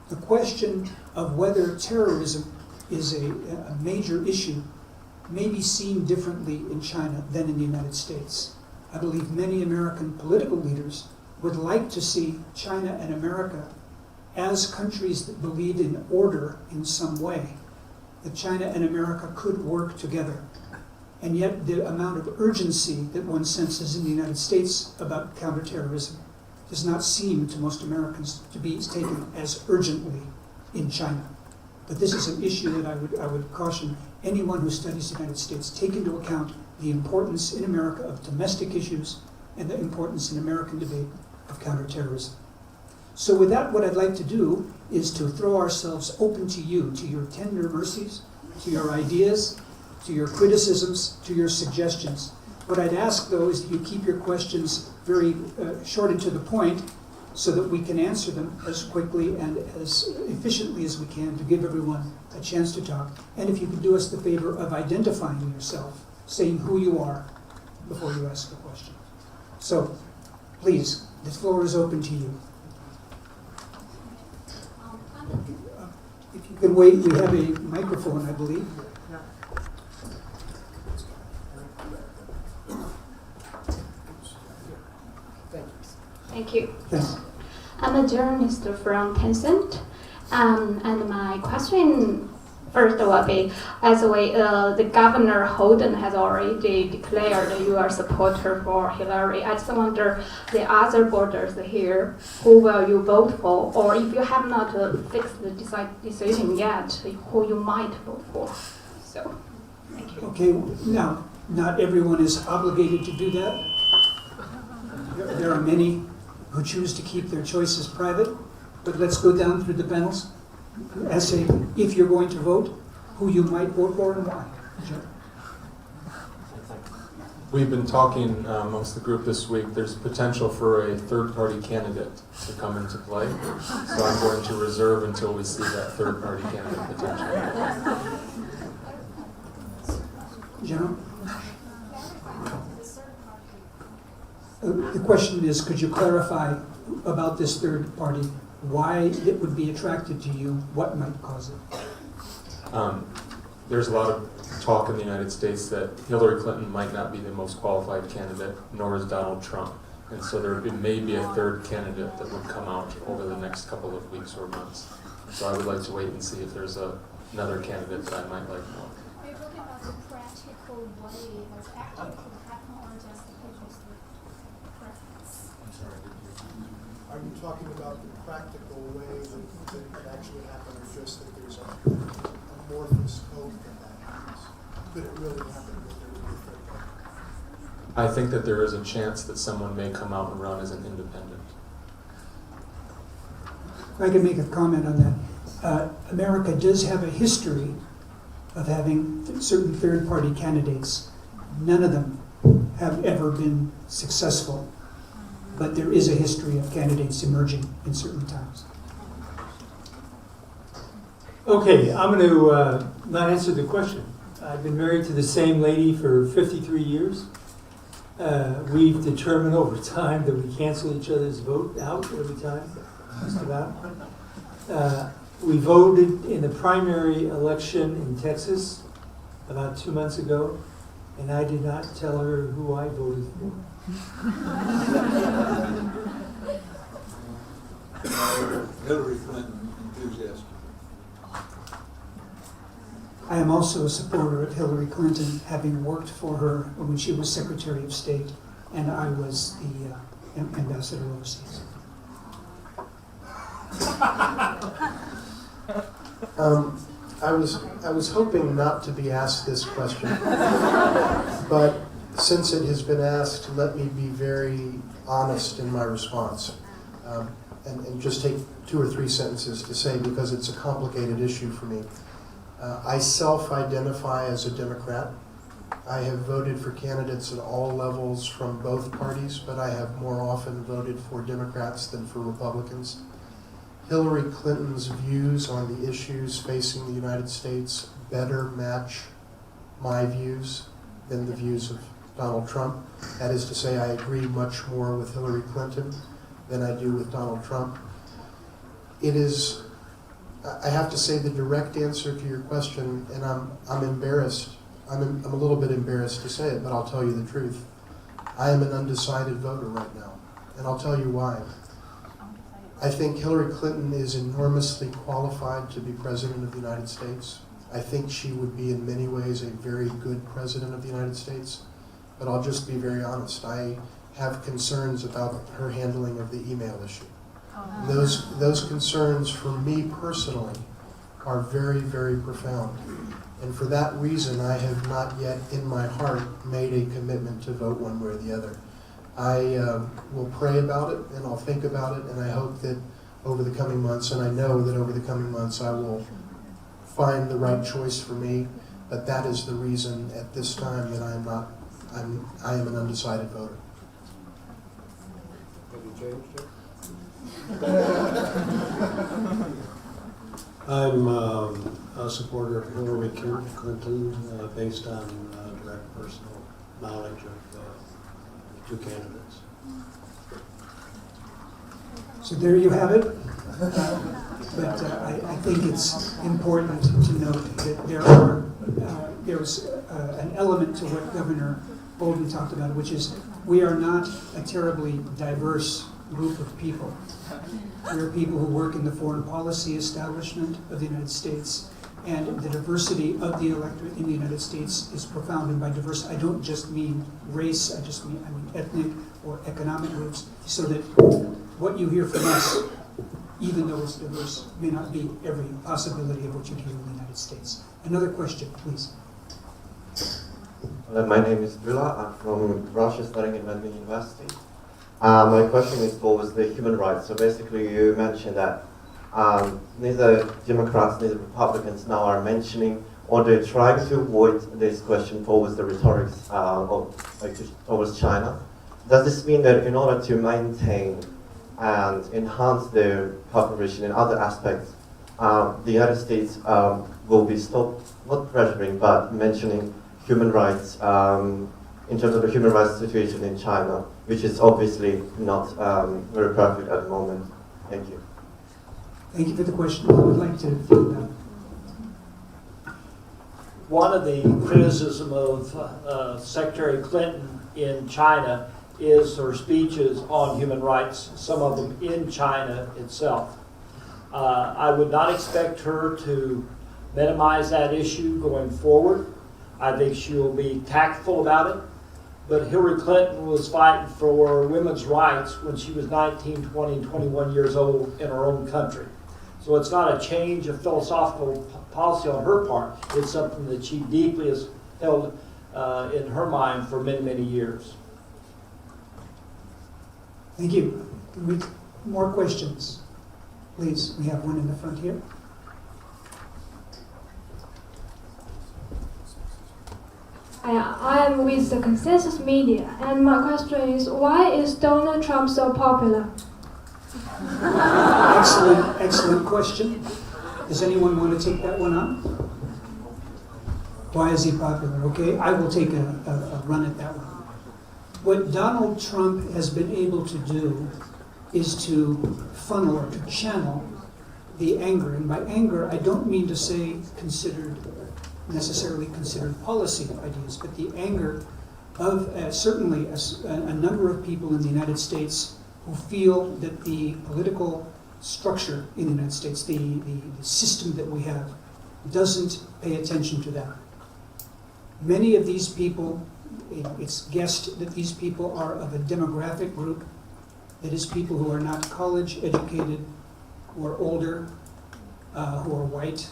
The question of whether terrorism is a major issue may be seen differently in China than in the United States. I believe many American political leaders would like to see China and America as countries that believe in order in some way, that China and America could work together. And yet the amount of urgency that one senses in the United States about counterterrorism does not seem to most Americans to be taken as urgently in China. But this is an issue that I would caution anyone who studies the United States, take into account the importance in America of domestic issues and the importance in American debate of counterterrorism. So with that, what I'd like to do is to throw ourselves open to you, to your tender mercies, to your ideas, to your criticisms, to your suggestions. What I'd ask, though, is that you keep your questions very short and to the point so that we can answer them as quickly and as efficiently as we can to give everyone a chance to talk. And if you could do us the favor of identifying yourself, saying who you are before you ask the question. So, please, the floor is open to you. If you can wait, we have a microphone, I believe. Thank you. Yes. I'm a journalist from Tencent, and my question first will be, as the Governor Holden has already declared you are a supporter for Hillary. I just wonder the other voters here, who will you vote for, or if you have not fixed the decision yet, who you might vote for. So, thank you. Okay, now, not everyone is obligated to do that. There are many who choose to keep their choices private, but let's go down through the panels. Say, if you're going to vote, who you might vote for and why. Sure. We've been talking amongst the group this week. There's potential for a third-party candidate to come into play. So I'm going to reserve until we see that third-party candidate potential. General? The question is, could you clarify about this third party, why it would be attracted to you, what might cause it? There's a lot of talk in the United States that Hillary Clinton might not be the most qualified candidate, nor is Donald Trump. And so there may be a third candidate that would come out over the next couple of weeks or months. So I would like to wait and see if there's another candidate that I might like more. Are you talking about the practical way that's actually could happen, or just just the preference? I'm sorry. Are you talking about the practical way that it could actually happen, or just that there's a amorphous hope that that happens? Could it really happen that there would be a third party? I think that there is a chance that someone may come out and run as an independent. If I can make a comment on that. America does have a history of having certain third-party candidates. None of them have ever been successful, but there is a history of candidates emerging in certain times. Okay, I'm going to not answer the question. I've been married to the same lady for 53 years. We've determined over time that we cancel each other's vote out every time, just about. We voted in the primary election in Texas about 2 months ago, and I did not tell her who I voted for. Hillary Clinton enthusiastic. I am also a supporter of Hillary Clinton, having worked for her when she was Secretary of State, and I was the ambassador overseas. I was hoping not to be asked this question, but since it has been asked, let me be very honest in my response, and just take 2 or 3 sentences to say, because it's a complicated issue for me. I self-identify as a Democrat. I have voted for candidates at all levels from both parties, but I have more often voted for Democrats than for Republicans. Hillary Clinton's views on the issues facing the United States better match my views than the views of Donald Trump. That is to say, I agree much more with Hillary Clinton than I do with Donald Trump. It is I have to say the direct answer to your question, and I'm embarrassed. I'm a little bit embarrassed to say it, but I'll tell you the truth. I am an undecided voter right now, and I'll tell you why. I think Hillary Clinton is enormously qualified to be President of the United States. I think she would be in many ways a very good President of the United States, but I'll just be very honest. I have concerns about her handling of the email issue. Those concerns for me personally are very, very profound. And for that reason, I have not yet in my heart made a commitment to vote one way or the other. I will pray about it and I'll think about it, and I hope that over the coming months, and I know that over the coming months I will find the right choice for me, but that is the reason at this time that I am an undecided voter. Have you changed it? I'm a supporter of Hillary Clinton based on direct personal knowledge of the two candidates. So there you have it. But I think it's important to note that there's an element to what Governor Holden talked about, which is we are not a terribly diverse group of people. We are people who work in the foreign policy establishment of the United States, and the diversity of the electorate in the United States is profound. And by diverse, I don't just mean race, I mean ethnic or economic groups, so that what you hear from us, even though it's diverse, may not be every possibility of what you hear in the United States. Another question, please. My name is Vila. I'm from Russia, studying in Medellin University. My question is towards the human rights. So basically you mentioned that neither Democrats, neither Republicans now are mentioning, or they're trying to avoid this question towards the rhetorics towards China. Does this mean that in order to maintain and enhance their cooperation in other aspects, the United States will be stopped, not pressuring, but mentioning human rights in terms of the human rights situation in China, which is obviously not very perfect at the moment? Thank you. Thank you for the question. I would like to field that. One of the criticism of Secretary Clinton in China is her speeches on human rights, some of them in China itself. I would not expect her to minimize that issue going forward. I think she will be tactful about it. But Hillary Clinton was fighting for women's rights when she was 19, 20, 21 years old in her own country. So it's not a change of philosophical policy on her part. It's something that she deeply has held in her mind for many, many years. Thank you. More questions? Please, we have one in the front here. I am with the Consensus Media, and my question is, why is Donald Trump so popular? Excellent question. Does anyone want to take that one on? Why is he popular? Okay, I will take a run at that one. What Donald Trump has been able to do is to funnel or to channel the anger. And by anger, I don't mean to say necessarily considered policy ideas, but the anger of certainly a number of people in the United States who feel that the political structure in the United States, the system that we have, doesn't pay attention to that. Many of these people, it's guessed that these people are of a demographic group, that is people who are not college educated, who are older, who are white.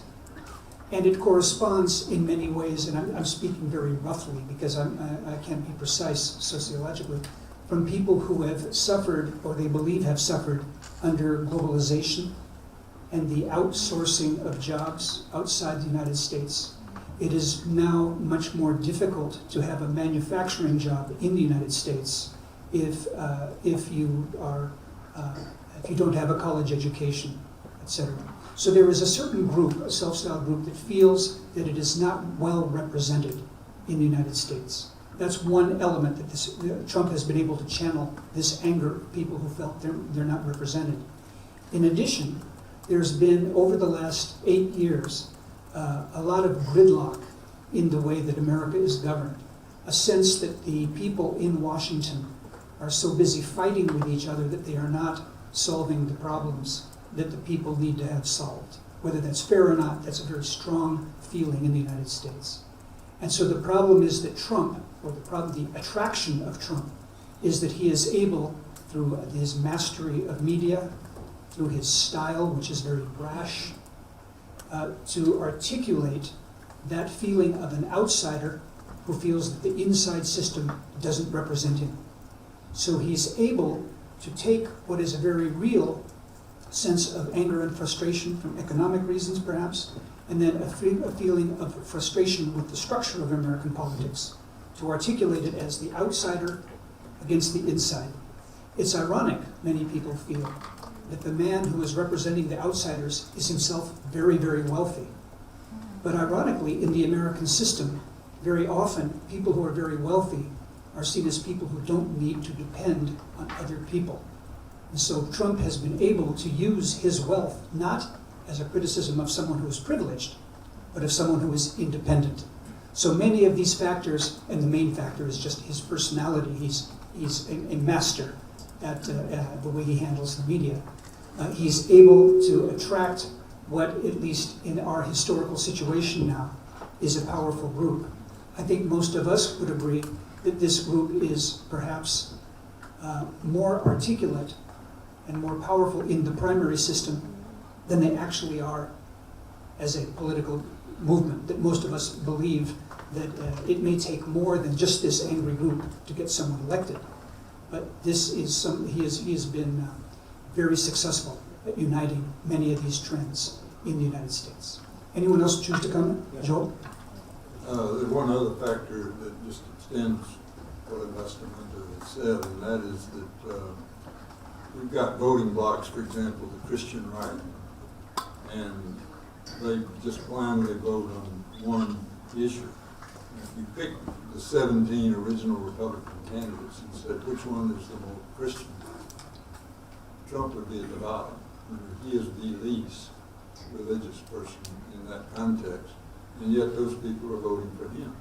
And it corresponds in many ways, and I'm speaking very roughly because I can't be precise sociologically, from people who have suffered, or they believe have suffered, under globalization and the outsourcing of jobs outside the United States. It is now much more difficult to have a manufacturing job in the United States if you don't have a college education, etc. So there is a certain group, a self-styled group, that feels that it is not well represented in the United States. That's one element that Trump has been able to channel, this anger of people who felt they're not represented. In addition, there's been, over the last 8 years, a lot of gridlock in the way that America is governed. A sense that the people in Washington are so busy fighting with each other that they are not solving the problems that the people need to have solved. Whether that's fair or not, that's a very strong feeling in the United States. And so the problem is that Trump, or the attraction of Trump, is that he is able, through his mastery of media, through his style, which is very brash, to articulate that feeling of an outsider who feels that the inside system doesn't represent him. So he's able to take what is a very real sense of anger and frustration from economic reasons, perhaps, and then a feeling of frustration with the structure of American politics, to articulate it as the outsider against the inside. It's ironic, many people feel, that the man who is representing the outsiders is himself very, very wealthy. But ironically, in the American system, very often people who are very wealthy are seen as people who don't need to depend on other people. And so Trump has been able to use his wealth not as a criticism of someone who is privileged, but of someone who is independent. So many of these factors, and the main factor is just his personality. He's a master at the way he handles the media. He's able to attract what, at least in our historical situation now, is a powerful group. I think most of us would agree that this group is perhaps more articulate and more powerful in the primary system than they actually are as a political movement, that most of us believe that it may take more than just this angry group to get someone elected. But this is he has been very successful at uniting many of these trends in the United States. Anyone else choose to comment? Yeah. Joel? There's one other factor that just extends what Ambassador Minter has said, and that is that we've got voting blocks, for example, the Christian right, and they just blindly vote on one issue. If you pick the 17 original Republican candidates and said which one is the more Christian, Trump would be at the bottom. He is the least religious person in that context, and yet those people are voting for him.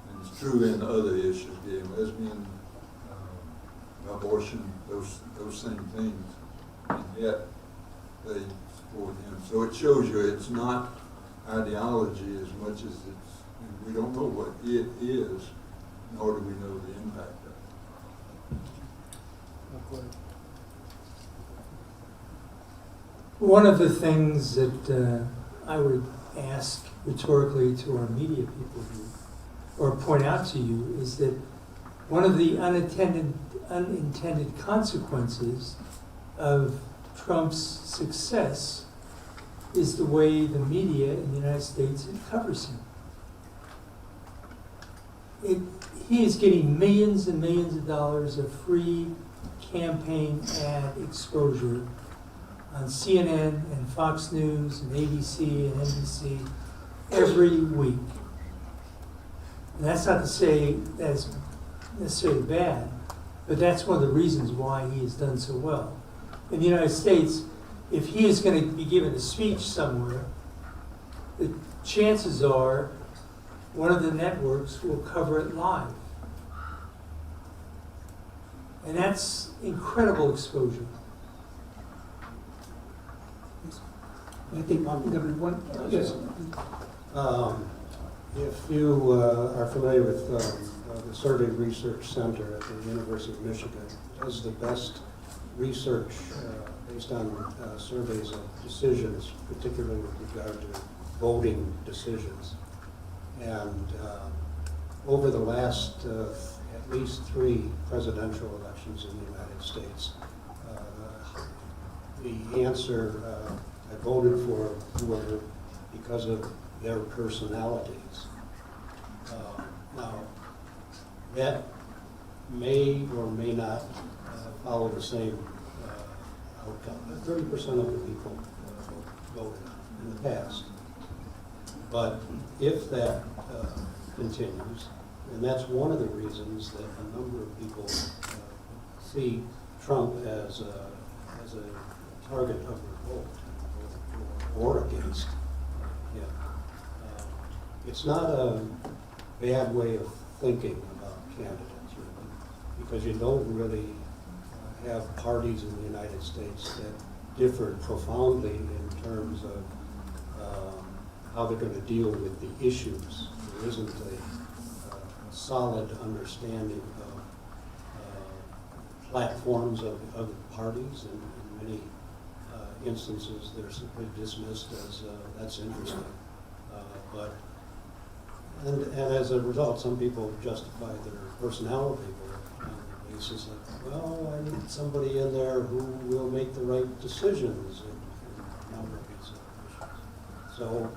And it's true in other issues, gay and lesbian, abortion, those same things, and yet they support him. So it shows you it's not ideology as much as it's, we don't know what it is, nor do we know the impact of it. One of the things that I would ask rhetorically to our media people or point out to you is that one of the unintended consequences of Trump's success is the way the media in the United States covers him. He is getting millions and millions of dollars of free campaign ad exposure on CNN and Fox News and ABC and NBC every week. And that's not to say that's necessarily bad, but that's one of the reasons why he has done so well. In the United States, if he is going to be given a speech somewhere, the chances are one of the networks will cover it live. And that's incredible exposure. I think Governor, one, yes. If you are familiar with the Survey Research Center at the University of Michigan, does the best research based on surveys of decisions, particularly with regard to voting decisions. And over the last at least 3 presidential elections in the United States, the answer I voted for whoever because of their personalities. Now, that may or may not follow the same outcome. 30% of the people voted in the past. But if that continues, and that's one of the reasons that a number of people see Trump as a target of revolt. or against him. It's not a bad way of thinking about candidates, really, because you don't really have parties in the United States that differ profoundly in terms of how they're going to deal with the issues. There isn't a solid understanding of platforms of other parties, and in many instances they're simply dismissed as that's interesting. And as a result, some people justify their personality on the basis of, well, I need somebody in there who will make the right decisions in a number of these issues. So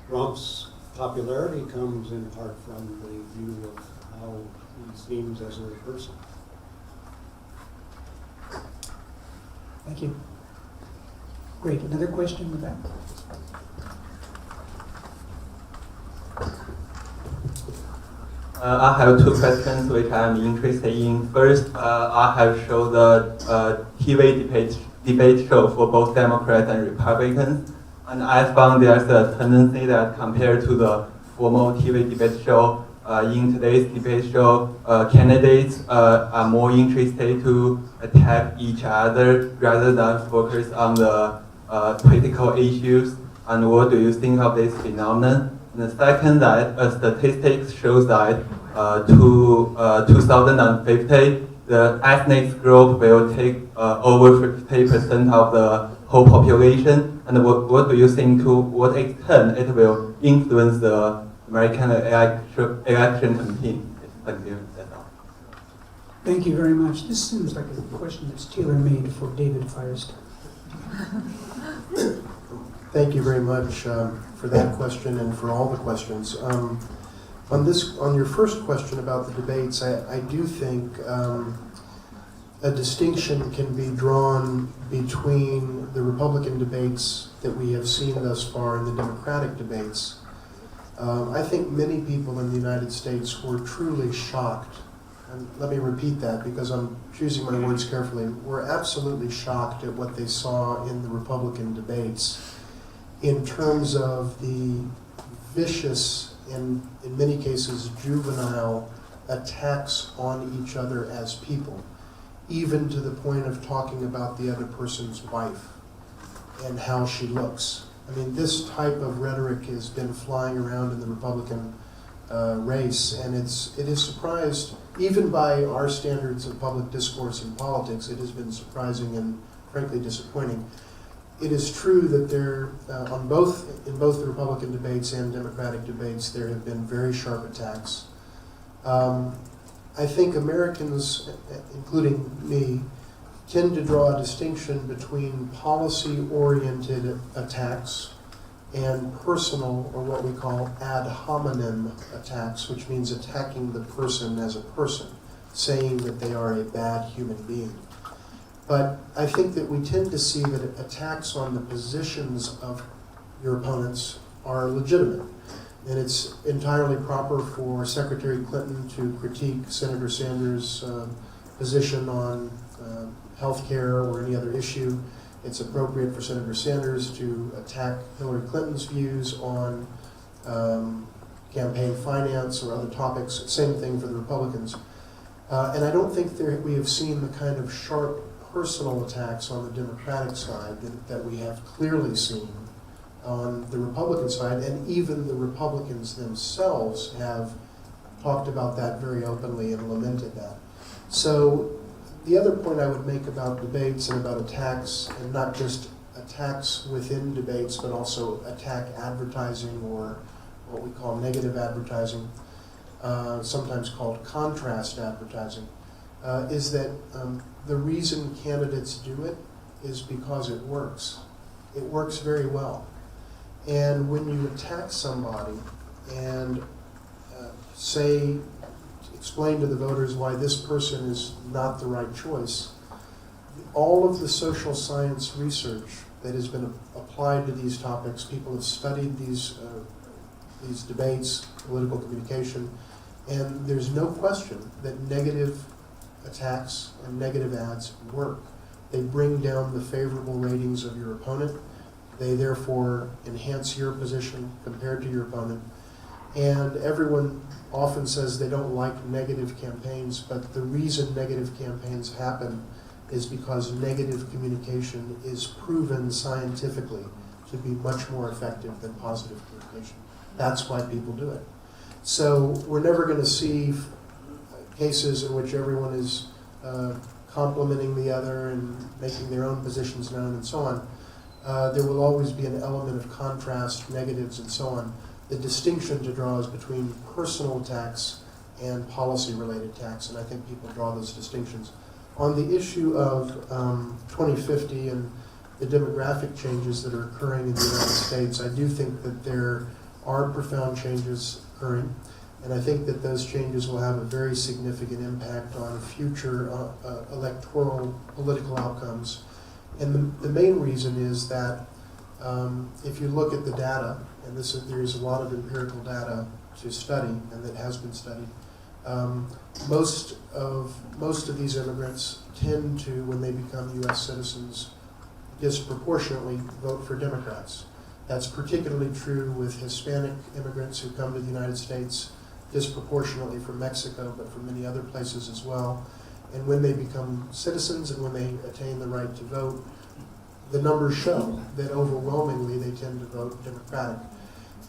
Trump's popularity comes in part from the view of how he seems as a person. Thank you. Great. Another question with that? I have two questions which I'm interested in. First, I have shown the TV debate show for both Democrats and Republicans, and I found there's a tendency that compared to the formal TV debate show, in today's debate show, candidates are more interested to attack each other rather than focus on the critical issues. And what do you think of this phenomenon? And the second, that statistics shows that to 2050, the ethnic group will take over 50% of the whole population. And what do you think, to what extent it will influence the American election campaign? Thank you. That's all. Thank you very much. This seems like a question that's tailor-made for David Firestone. Thank you very much for that question and for all the questions. On your first question about the debates, I do think a distinction can be drawn between the Republican debates that we have seen thus far and the Democratic debates. I think many people in the United States were truly shocked, and let me repeat that because I'm choosing my words carefully, were absolutely shocked at what they saw in the Republican debates in terms of the vicious and in many cases juvenile attacks on each other as people, even to the point of talking about the other person's wife and how she looks. I mean, this type of rhetoric has been flying around in the Republican race, and it has surprised, even by our standards of public discourse and politics, it has been surprising and frankly disappointing. It is true that in both the Republican debates and Democratic debates, there have been very sharp attacks. I think Americans, including me, tend to draw a distinction between policy-oriented attacks and personal, or what we call ad hominem attacks, which means attacking the person as a person, saying that they are a bad human being. But I think that we tend to see that attacks on the positions of your opponents are legitimate. And it's entirely proper for Secretary Clinton to critique Senator Sanders' position on health care or any other issue. It's appropriate for Senator Sanders to attack Hillary Clinton's views on campaign finance or other topics. Same thing for the Republicans. And I don't think we have seen the kind of sharp personal attacks on the Democratic side that we have clearly seen on the Republican side, and even the Republicans themselves have talked about that very openly and lamented that. So the other point I would make about debates and about attacks, and not just attacks within debates, but also attack advertising or what we call negative advertising, sometimes called contrast advertising, is that the reason candidates do it is because it works. It works very well. And when you attack somebody and explain to the voters why this person is not the right choice, all of the social science research that has been applied to these topics, people have studied these debates, political communication, and there's no question that negative attacks and negative ads work. They bring down the favorable ratings of your opponent. They therefore enhance your position compared to your opponent. And everyone often says they don't like negative campaigns, but the reason negative campaigns happen is because negative communication is proven scientifically to be much more effective than positive communication. That's why people do it. So we're never going to see cases in which everyone is complimenting the other and making their own positions known and so on. There will always be an element of contrast, negatives, and so on. The distinction to draw is between personal attacks and policy-related attacks, and I think people draw those distinctions. On the issue of 2050 and the demographic changes that are occurring in the United States, I do think that there are profound changes occurring, and I think that those changes will have a very significant impact on future electoral political outcomes. And the main reason is that if you look at the data, and there is a lot of empirical data to study, and that has been studied, most of these immigrants tend to, when they become U.S. citizens, disproportionately vote for Democrats. That's particularly true with Hispanic immigrants who come to the United States, disproportionately from Mexico, but from many other places as well. And when they become citizens and when they attain the right to vote, the numbers show that overwhelmingly they tend to vote Democratic.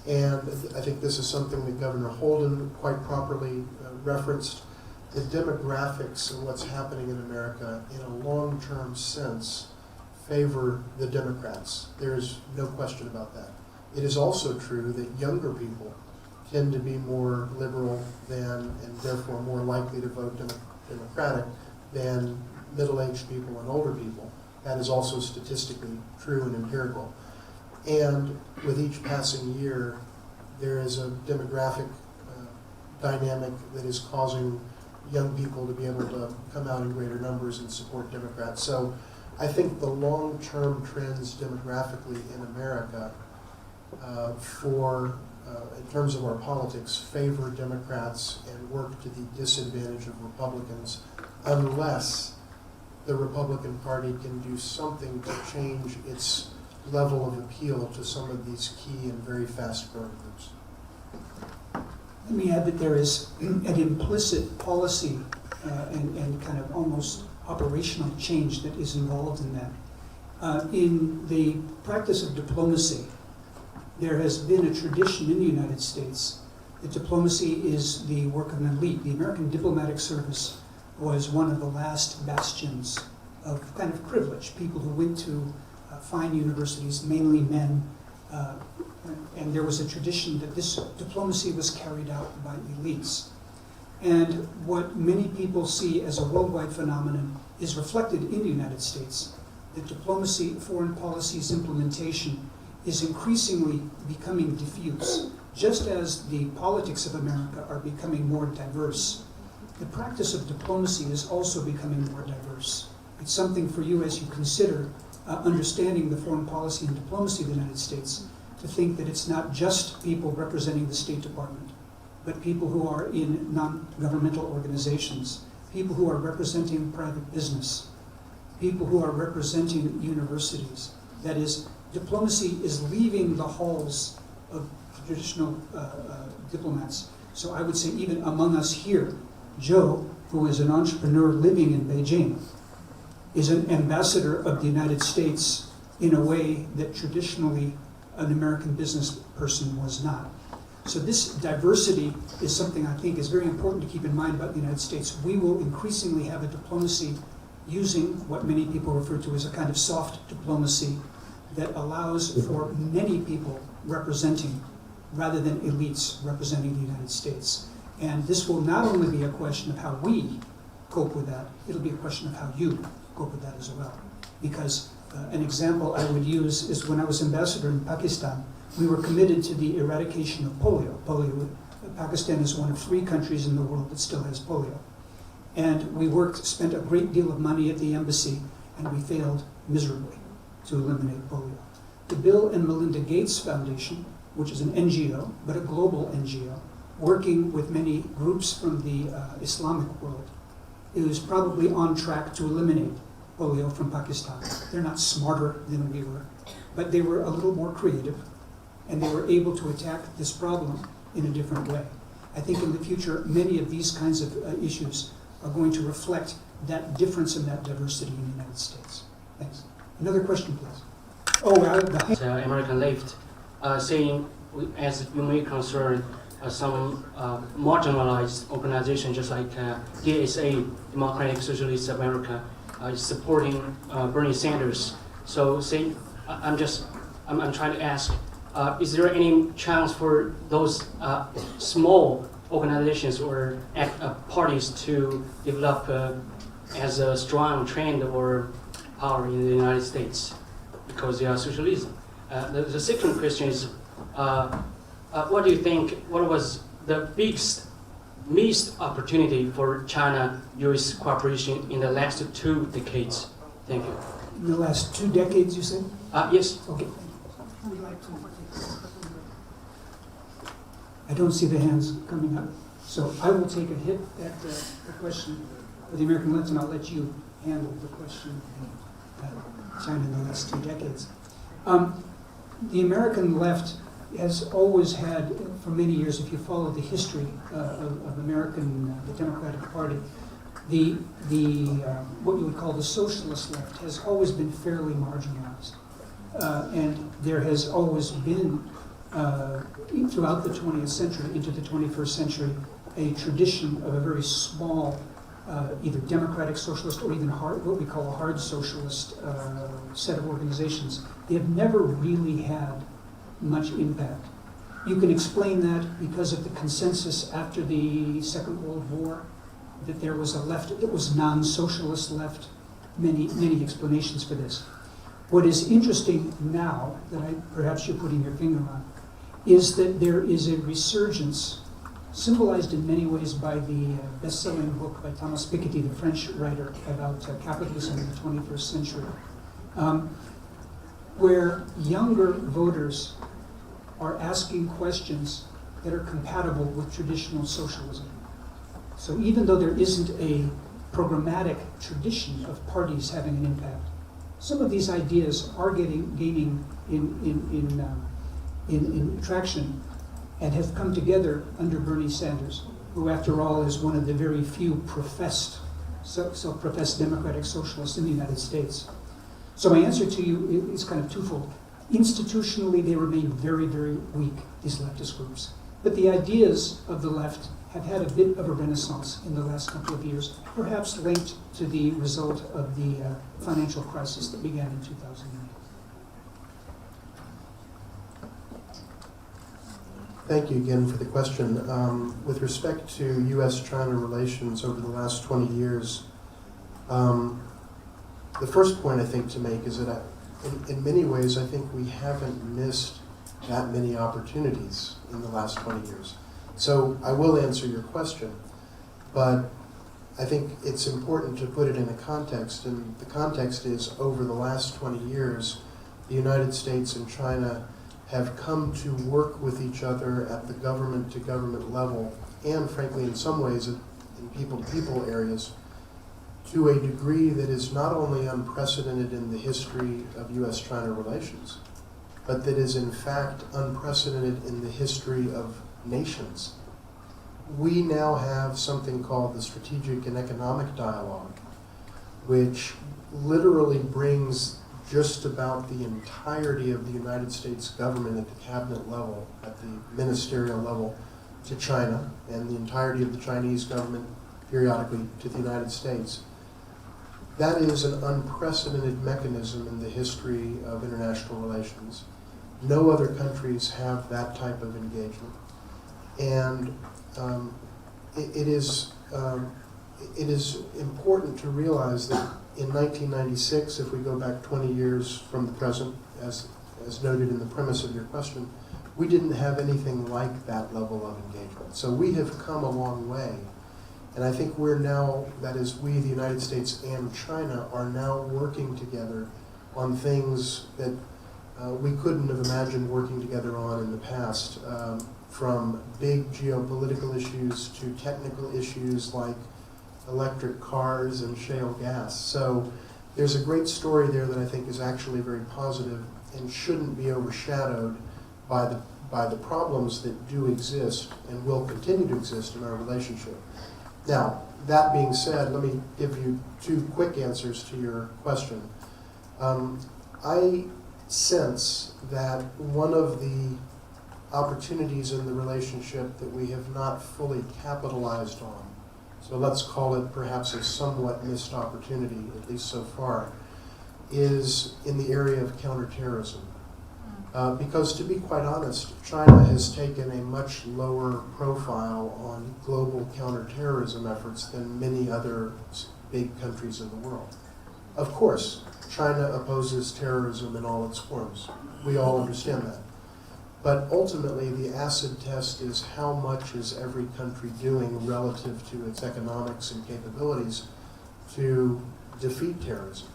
And I think this is something that Governor Holden quite properly referenced. The demographics of what's happening in America in a long-term sense favor the Democrats. There is no question about that. It is also true that younger people tend to be more liberal than, and therefore more likely to vote Democratic than middle-aged people and older people. That is also statistically true and empirical. And with each passing year, there is a demographic dynamic that is causing young people to be able to come out in greater numbers and support Democrats. So I think the long-term trends demographically in America in terms of our politics, favor Democrats and work to the disadvantage of Republicans, unless the Republican Party can do something to change its level of appeal to some of these key and very fast-growing groups. Let me add that there is an implicit policy and kind of almost operational change that is involved in that. In the practice of diplomacy, there has been a tradition in the United States that diplomacy is the work of an elite. The American Diplomatic Service was one of the last bastions of kind of privilege, people who went to fine universities, mainly men, and there was a tradition that this diplomacy was carried out by elites. And what many people see as a worldwide phenomenon is reflected in the United States, that diplomacy, foreign policy's implementation is increasingly becoming diffuse. Just as the politics of America are becoming more diverse, the practice of diplomacy is also becoming more diverse. It's something for you as you consider understanding the foreign policy and diplomacy of the United States to think that it's not just people representing the State Department, but people who are in non-governmental organizations, people who are representing private business, people who are representing universities. That is, diplomacy is leaving the halls of traditional diplomats. So I would say even among us here, Joe, who is an entrepreneur living in Beijing, is an ambassador of the United States in a way that traditionally an American business person was not. So this diversity is something I think is very important to keep in mind about the United States. We will increasingly have a diplomacy using what many people refer to as a kind of soft diplomacy that allows for many people representing rather than elites representing the United States. And this will not only be a question of how we cope with that, it'll be a question of how you cope with that as well. Because an example I would use is when I was ambassador in Pakistan, we were committed to the eradication of polio. Pakistan is one of 3 countries in the world that still has polio. And we spent a great deal of money at the embassy, and we failed miserably to eliminate polio. The Bill and Melinda Gates Foundation, which is an NGO, but a global NGO, working with many groups from the Islamic world, is probably on track to eliminate polio from Pakistan. They're not smarter than we were. but they were a little more creative, and they were able to attack this problem in a different way. I think in the future, many of these kinds of issues are going to reflect that difference and that diversity in the United States. Thanks. Another question, please. Oh, the American left, saying, as you may concern, some marginalized organizations just like DSA, Democratic Socialist America, is supporting Bernie Sanders. So, say, I'm trying to ask, is there any chance for those small organizations or parties to develop as a strong trend or power in the United States because they are socialism? The second question is, what do you think, what was the biggest missed opportunity for China-US cooperation in the last 2 decades? Thank you. In the last 2 decades, you said? Yes. Okay. I don't see the hands coming up. So I will take a hit at the question for the American left, and I'll let you handle the question of China in the last 2 decades. The American left has always had, for many years, if you follow the history of American, the Democratic Party, what you would call the socialist left has always been fairly marginalized. And there has always been, throughout the 20th century into the 21st century, a tradition of a very small, either democratic socialist or even what we call a hard socialist set of organizations. They have never really had much impact. You can explain that because of the consensus after the Second World War, that there was a left that was non-socialist left, many explanations for this. What is interesting now, that perhaps you're putting your finger on, is that there is a resurgence, symbolized in many ways by the best-selling book by Thomas Piketty, the French writer, about capitalism in the 21st century, where younger voters are asking questions that are compatible with traditional socialism. So even though there isn't a programmatic tradition of parties having an impact, some of these ideas are gaining in traction and have come together under Bernie Sanders, who after all is one of the very few self-professed democratic socialists in the United States. So my answer to you is kind of twofold. Institutionally, they remain very, very weak, these leftist groups. But the ideas of the left have had a bit of a renaissance in the last couple of years, perhaps linked to the result of the financial crisis that began in 2008. Thank you again for the question. With respect to U.S.-China relations over the last 20 years, the first point I think to make is that in many ways I think we haven't missed that many opportunities in the last 20 years. So I will answer your question, but I think it's important to put it in a context, and the context is over the last 20 years, the United States and China have come to work with each other at the government-to-government level, and frankly in some ways in people-to-people areas, to a degree that is not only unprecedented in the history of U.S.-China relations, but that is in fact unprecedented in the history of nations. We now have something called the Strategic and Economic Dialogue, which literally brings just about the entirety of the United States government at the cabinet level, at the ministerial level, to China, and the entirety of the Chinese government periodically to the United States. That is an unprecedented mechanism in the history of international relations. No other countries have that type of engagement. And it is important to realize that in 1996, if we go back 20 years from the present, as noted in the premise of your question, we didn't have anything like that level of engagement. So we have come a long way. And I think we're now, that is, we, the United States and China, are now working together on things that we couldn't have imagined working together on in the past, from big geopolitical issues to technical issues like electric cars and shale gas. So there's a great story there that I think is actually very positive. and shouldn't be overshadowed by the problems that do exist and will continue to exist in our relationship. Now, that being said, let me give you two quick answers to your question. I sense that one of the opportunities in the relationship that we have not fully capitalized on, so let's call it perhaps a somewhat missed opportunity, at least so far, is in the area of counterterrorism. Because to be quite honest, China has taken a much lower profile on global counterterrorism efforts than many other big countries in the world. Of course, China opposes terrorism in all its forms. We all understand that. But ultimately, the acid test is how much is every country doing relative to its economics and capabilities to defeat terrorism.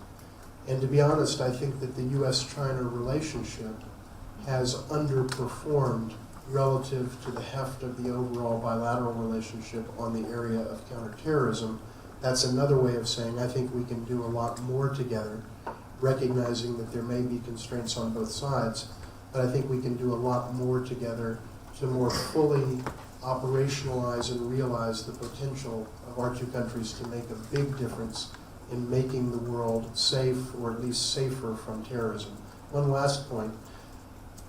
And to be honest, I think that the U.S.-China relationship has underperformed relative to the heft of the overall bilateral relationship on the area of counterterrorism. That's another way of saying I think we can do a lot more together, recognizing that there may be constraints on both sides, but I think we can do a lot more together to more fully operationalize and realize the potential of our two countries to make a big difference in making the world safe, or at least safer from terrorism. One last point.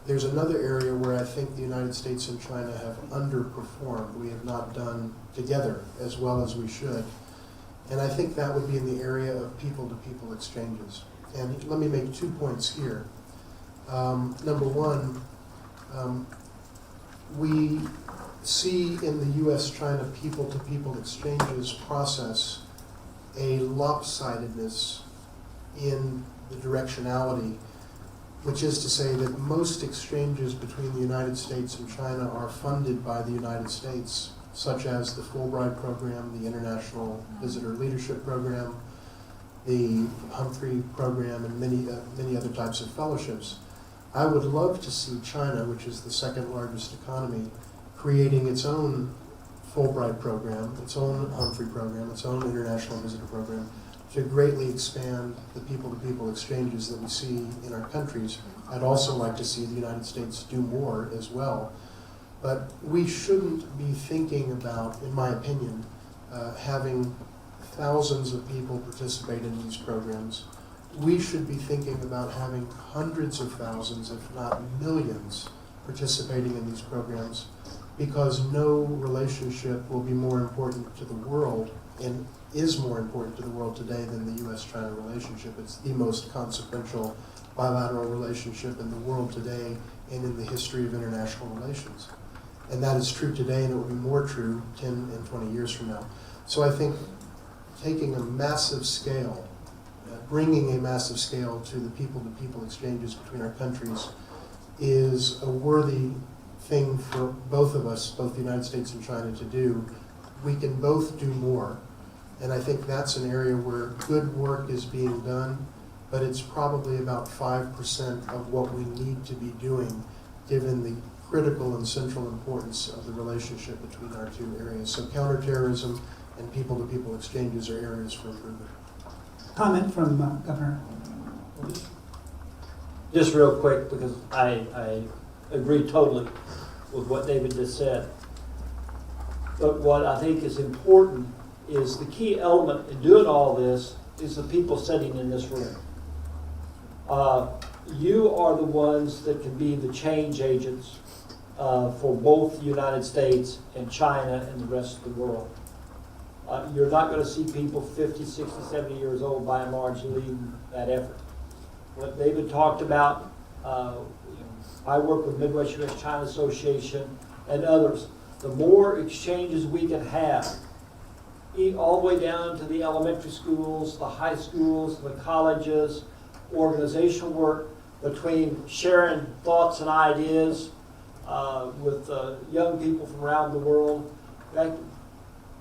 There's another area where I think the United States and China have underperformed. We have not done together as well as we should. And I think that would be in the area of people-to-people exchanges. And let me make 2 points here. Number one, we see in the U.S.-China people-to-people exchanges process a lopsidedness in the directionality, which is to say that most exchanges between the United States and China are funded by the United States, such as the Fulbright program, the International Visitor Leadership Program, the Humphrey program, and many other types of fellowships. I would love to see China, which is the second largest economy, creating its own Fulbright program, its own Humphrey program, its own International Visitor Program, to greatly expand the people-to-people exchanges that we see in our countries. I'd also like to see the United States do more as well. But we shouldn't be thinking about, in my opinion, having thousands of people participate in these programs. We should be thinking about having hundreds of thousands, if not millions, participating in these programs, because no relationship will be more important to the world and is more important to the world today than the U.S.-China relationship. It's the most consequential bilateral relationship in the world today and in the history of international relations. And that is true today, and it will be more true 10 and 20 years from now. So I think taking a massive scale, bringing a massive scale to the people-to-people exchanges between our countries is a worthy thing for both of us, both the United States and China, to do. We can both do more. And I think that's an area where good work is being done, but it's probably about 5% of what we need to be doing, given the critical and central importance of the relationship between our two areas. So counterterrorism and people-to-people exchanges are areas for improvement. Comment from Governor. Just real quick, because I agree totally with what David just said. But what I think is important is the key element in doing all this is the people sitting in this room. You are the ones that can be the change agents for both the United States and China and the rest of the world. You're not going to see people 50, 60, 70 years old by and large leading that effort. What David talked about, I work with Midwest U.S.-China Association and others. The more exchanges we can have, all the way down to the elementary schools, the high schools, the colleges, organizational work between sharing thoughts and ideas with young people from around the world.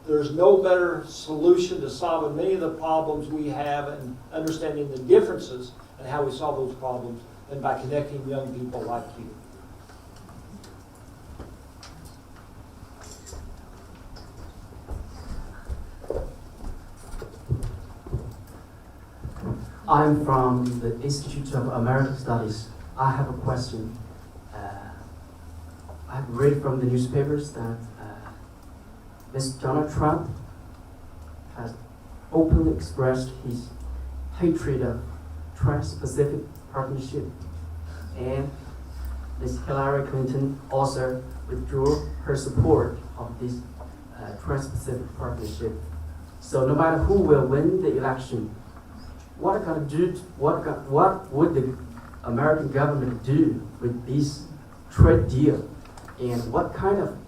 There's no better solution to solving many of the problems we have and understanding the differences and how we solve those problems than by connecting young people like you. I'm from the Institute of American Studies. I have a question. I've read from the newspapers that Mr. Donald Trump has openly expressed his hatred of Trans-Pacific Partnership, and Ms. Hillary Clinton also withdrew her support of this Trans-Pacific Partnership. So no matter who will win the election, what would the American government do with this trade deal, and what kind of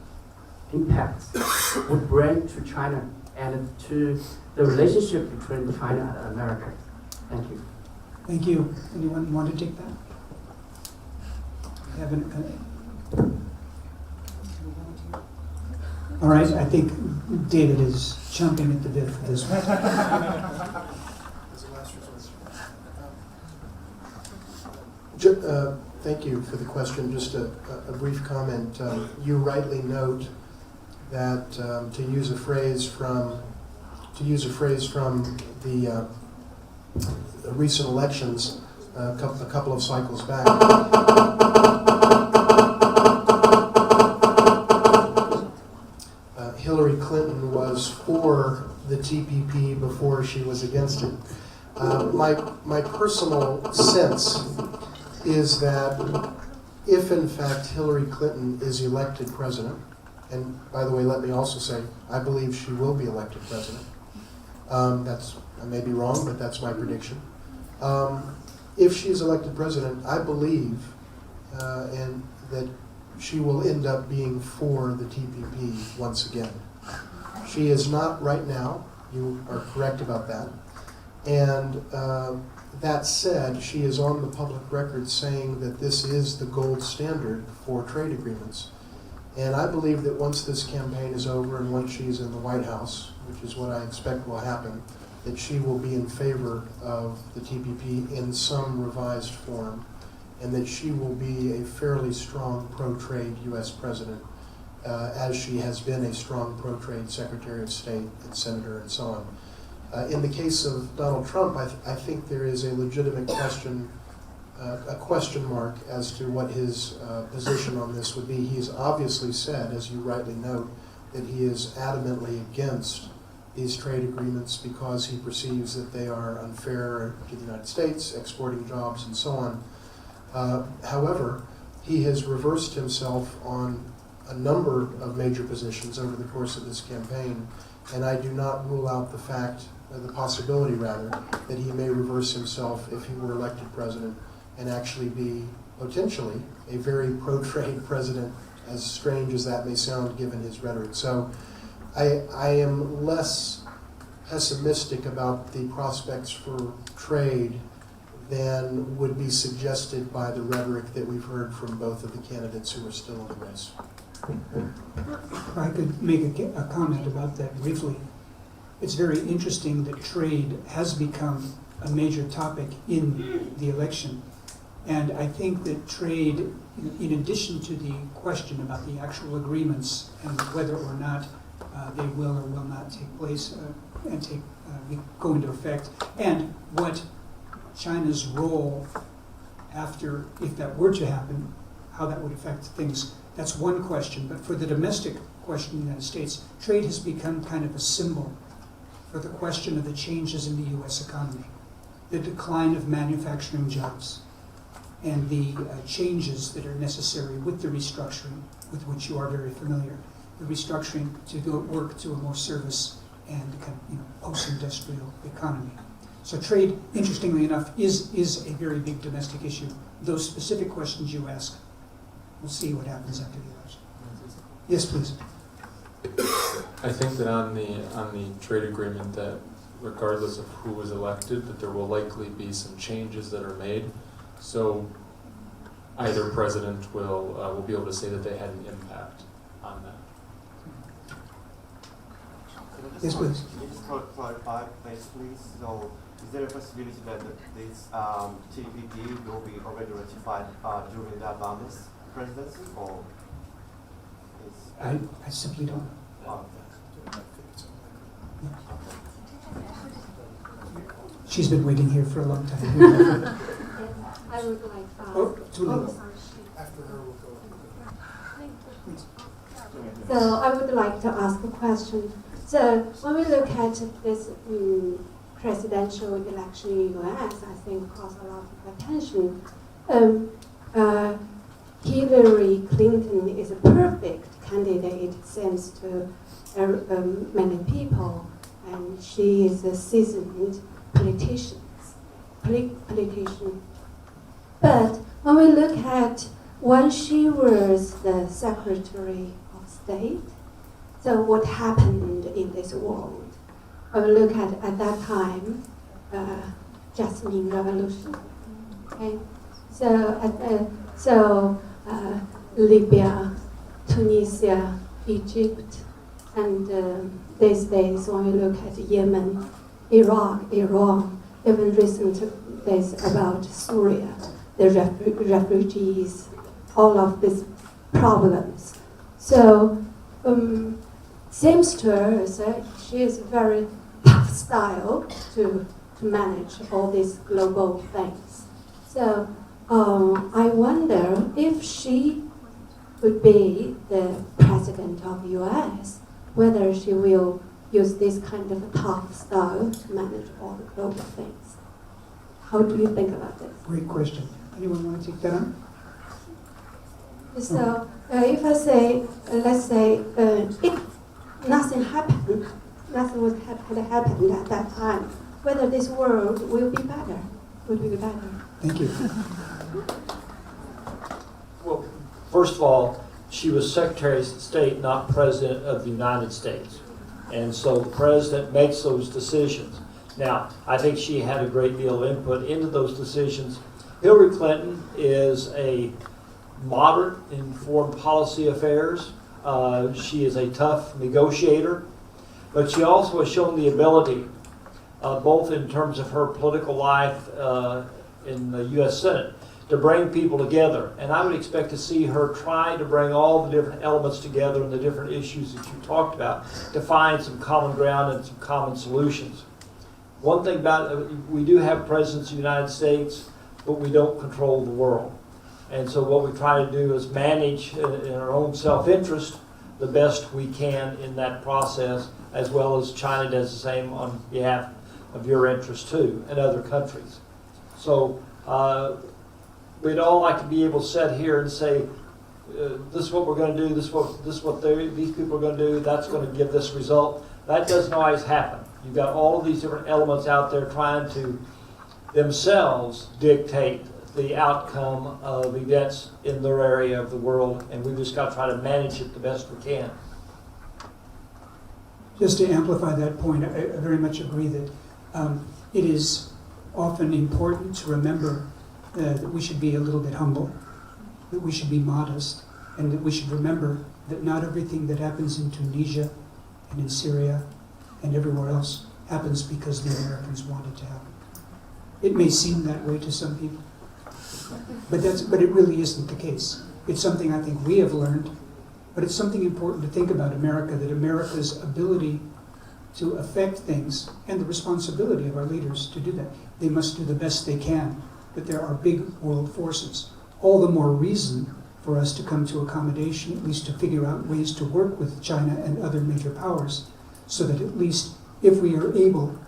impacts would bring to China and to the relationship between China and America? Thank you. Thank you. Anyone want to take that? All right, I think David is chomping at the bit for this one. Thank you for the question. Just a brief comment. You rightly note that to use a phrase from the recent elections a couple of cycles back. Hillary Clinton was for the TPP before she was against it. My personal sense is that if in fact Hillary Clinton is elected president, and by the way, let me also say, I believe she will be elected president. I may be wrong, but that's my prediction. If she is elected president, I believe and that she will end up being for the TPP once again. She is not right now. You are correct about that. And that said, she is on the public record saying that this is the gold standard for trade agreements. And I believe that once this campaign is over and once she's in the White House, which is what I expect will happen, that she will be in favor of the TPP in some revised form, and that she will be a fairly strong pro-trade U.S. president, as she has been a strong pro-trade Secretary of State and Senator and so on. In the case of Donald Trump, I think there is a legitimate question, a question mark as to what his position on this would be. He's obviously said, as you rightly note, that he is adamantly against these trade agreements because he perceives that they are unfair to the United States, exporting jobs and so on. However, he has reversed himself on a number of major positions over the course of this campaign, and I do not rule out the possibility rather, that he may reverse himself if he were elected president and actually be potentially a very pro-trade president, as strange as that may sound given his rhetoric. So I am less pessimistic about the prospects for trade than would be suggested by the rhetoric that we've heard from both of the candidates who are still in the race. If I could make a comment about that briefly. It's very interesting that trade has become a major topic in the election. And I think that trade, in addition to the question about the actual agreements and whether or not they will or will not take place and go into effect, and what China's role after, if that were to happen, how that would affect things, that's one question. But for the domestic question in the United States, trade has become kind of a symbol for the question of the changes in the U.S. economy, the decline of manufacturing jobs, and the changes that are necessary with the restructuring, with which you are very familiar, the restructuring to work to a more service and kind of, post-industrial economy. So trade, interestingly enough, is a very big domestic issue. Those specific questions you ask, we'll see what happens after the election. Yes, please. I think that on the trade agreement, that regardless of who was elected, that there will likely be some changes that are made. So either president will be able to say that they had an impact on that. Yes, please. Can you just clarify, please? So, is there a possibility that this TPP will be already ratified during the Obama's presidency, or? I simply don't know. She's been waiting here for a long time. I would like to ask. Oh, Tulio. sorry. After her, we'll go. Please. So I would like to ask a question. So when we look at this presidential election in US, I think caused a lot of attention. Hillary Clinton is a perfect candidate, seems to many people, and she is a seasoned politician. But when we look at when she was the Secretary of State, so what happened in this world? When we look at that time, Jasmine Revolution. Okay, so Libya, Tunisia, Egypt, and these days when we look at Yemen, Iraq, Iran, even recent days about Syria, the refugees, all of these problems. So seems to her that she is very tough style to manage all these global things. So I wonder if she would be the president of US, whether she will use this kind of a tough style to manage all the global things. How do you think about this? Great question. Anyone want to take that on? So if I say, let's say, if nothing happened, nothing had happened at that time, whether this world will be better, would be better. Thank you. Well, first of all, she was Secretary of State, not President of the United States. And so the President makes those decisions. Now, I think she had a great deal of input into those decisions. Hillary Clinton is a moderate in foreign policy affairs. She is a tough negotiator, but she also has shown the ability, both in terms of her political life in the U.S. Senate, to bring people together. And I would expect to see her try to bring all the different elements together and the different issues that you talked about to find some common ground and some common solutions. One thing about it, we do have presidents of the United States, but we don't control the world. And so what we try to do is manage in our own self-interest the best we can in that process, as well as China does the same on behalf of your interests too, and other countries. So we'd all like to be able to sit here and say, this is what we're going to do, this is what these people are going to do, that's going to give this result. That doesn't always happen. You've got all of these different elements out there trying to themselves dictate the outcome of events in their area of the world, and we've just got to try to manage it the best we can. Just to amplify that point, I very much agree that it is often important to remember that we should be a little bit humble, that we should be modest, and that we should remember that not everything that happens in Tunisia and in Syria and everywhere else happens because the Americans want it to happen. It may seem that way to some people, but it really isn't the case. It's something I think we have learned, but it's something important to think about America, that America's ability to affect things and the responsibility of our leaders to do that. They must do the best they can, but there are big world forces. All the more reason for us to come to accommodation, at least to figure out ways to work with China and other major powers, so that at least if we are able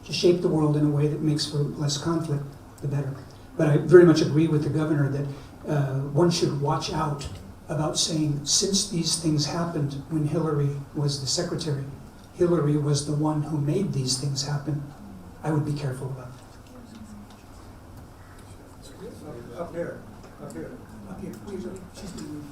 to shape the world in a way that makes for less conflict, the better. But I very much agree with the governor that one should watch out about saying, since these things happened when Hillary was the secretary, Hillary was the one who made these things happen. I would be careful about that. Up here. Please, she's doing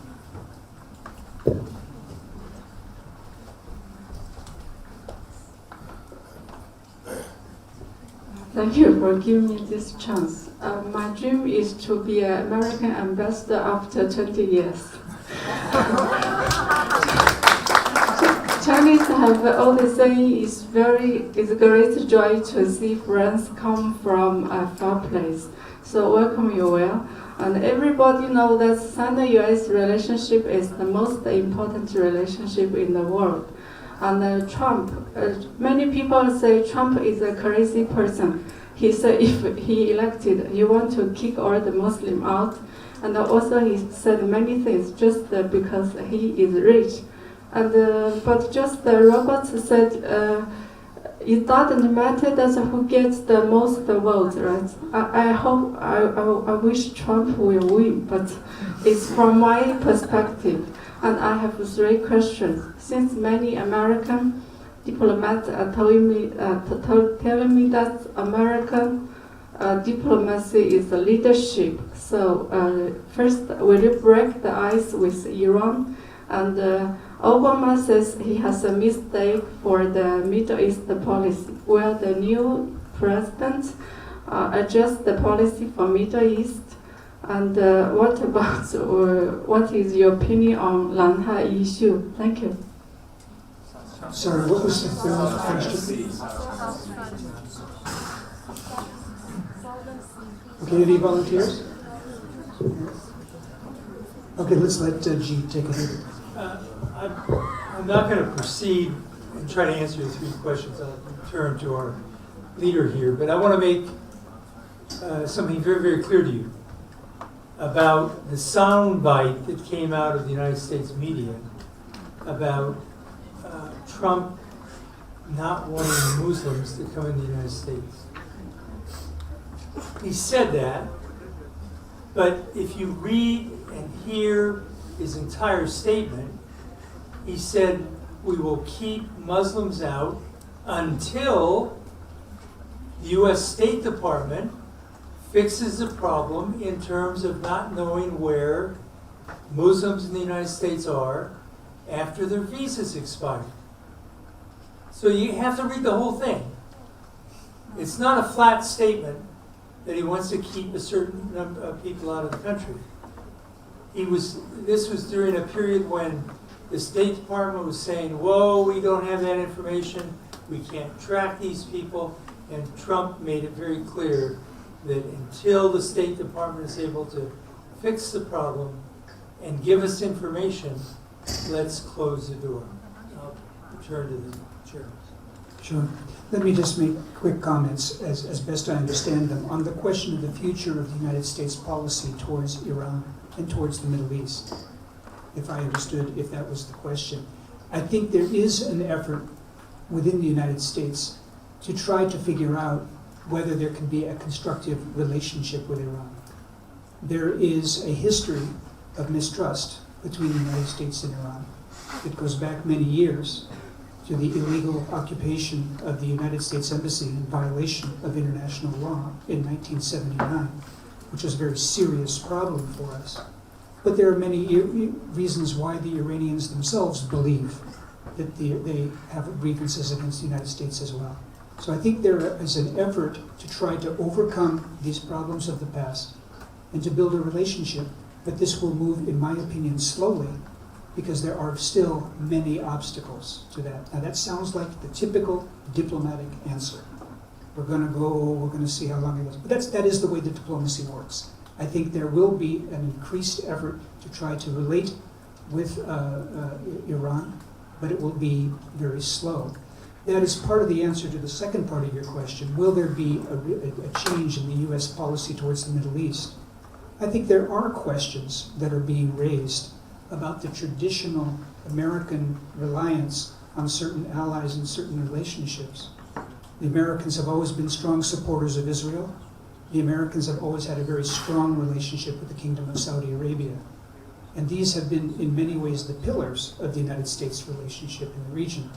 Thank you for giving me this chance. My dream is to be an American ambassador after 20 years. Chinese have always saying it's a great joy to see friends come from a far place. So welcome you well. And everybody knows that China-US relationship is the most important relationship in the world. And Trump, many people say Trump is a crazy person. he said if he elected, he want to kick all the Muslim out. And also he said many things just because he is rich. And but just Robert said it doesn't matter that's who gets the most votes, right? I wish Trump will win, but it's from my perspective. And I have 3 questions. Since many American diplomats are telling me that American diplomacy is leadership. So first, will you break the ice with Iran? And Obama says he has a mistake for the Middle East policy. Will the new president adjust the policy for Middle East? And what about, what is your opinion on Lanha issue? Thank you. Sorry, what was the third question? Okay, any volunteers? Okay, let's let G take a hit. I'm not going to proceed and try to answer the 3 questions. I'll turn to our leader here, but I want to make something very, very clear to you about the sound bite that came out of the United States media about Trump not wanting Muslims to come in the United States. He said that, but if you read and hear his entire statement, he said, we will keep Muslims out until the U.S. State Department fixes the problem in terms of not knowing where Muslims in the United States are after their visas expire. So you have to read the whole thing. It's not a flat statement that he wants to keep a certain number of people out of the country. This was during a period when the State Department was saying, whoa, we don't have that information, we can't track these people, and Trump made it very clear that until the State Department is able to fix the problem and give us information, let's close the door. I'll turn to the chair. Sure. Let me just make quick comments as best I understand them on the question of the future of the United States policy towards Iran and towards the Middle East, if I understood if that was the question. I think there is an effort within the United States to try to figure out whether there can be a constructive relationship with Iran. There is a history of mistrust between the United States and Iran. It goes back many years to the illegal occupation of the United States Embassy in violation of international law in 1979, which was a very serious problem for us. But there are many reasons why the Iranians themselves believe that they have grievances against the United States as well. So I think there is an effort to try to overcome these problems of the past and to build a relationship, but this will move, in my opinion, slowly, because there are still many obstacles to that. Now that sounds like the typical diplomatic answer. We're going to see how long it goes. But that is the way the diplomacy works. I think there will be an increased effort to try to relate with Iran, but it will be very slow. That is part of the answer to the second part of your question. Will there be a change in the U.S. policy towards the Middle East? I think there are questions that are being raised about the traditional American reliance on certain allies and certain relationships. The Americans have always been strong supporters of Israel. The Americans have always had a very strong relationship with the Kingdom of Saudi Arabia. And these have been, in many ways, the pillars of the United States relationship in the region.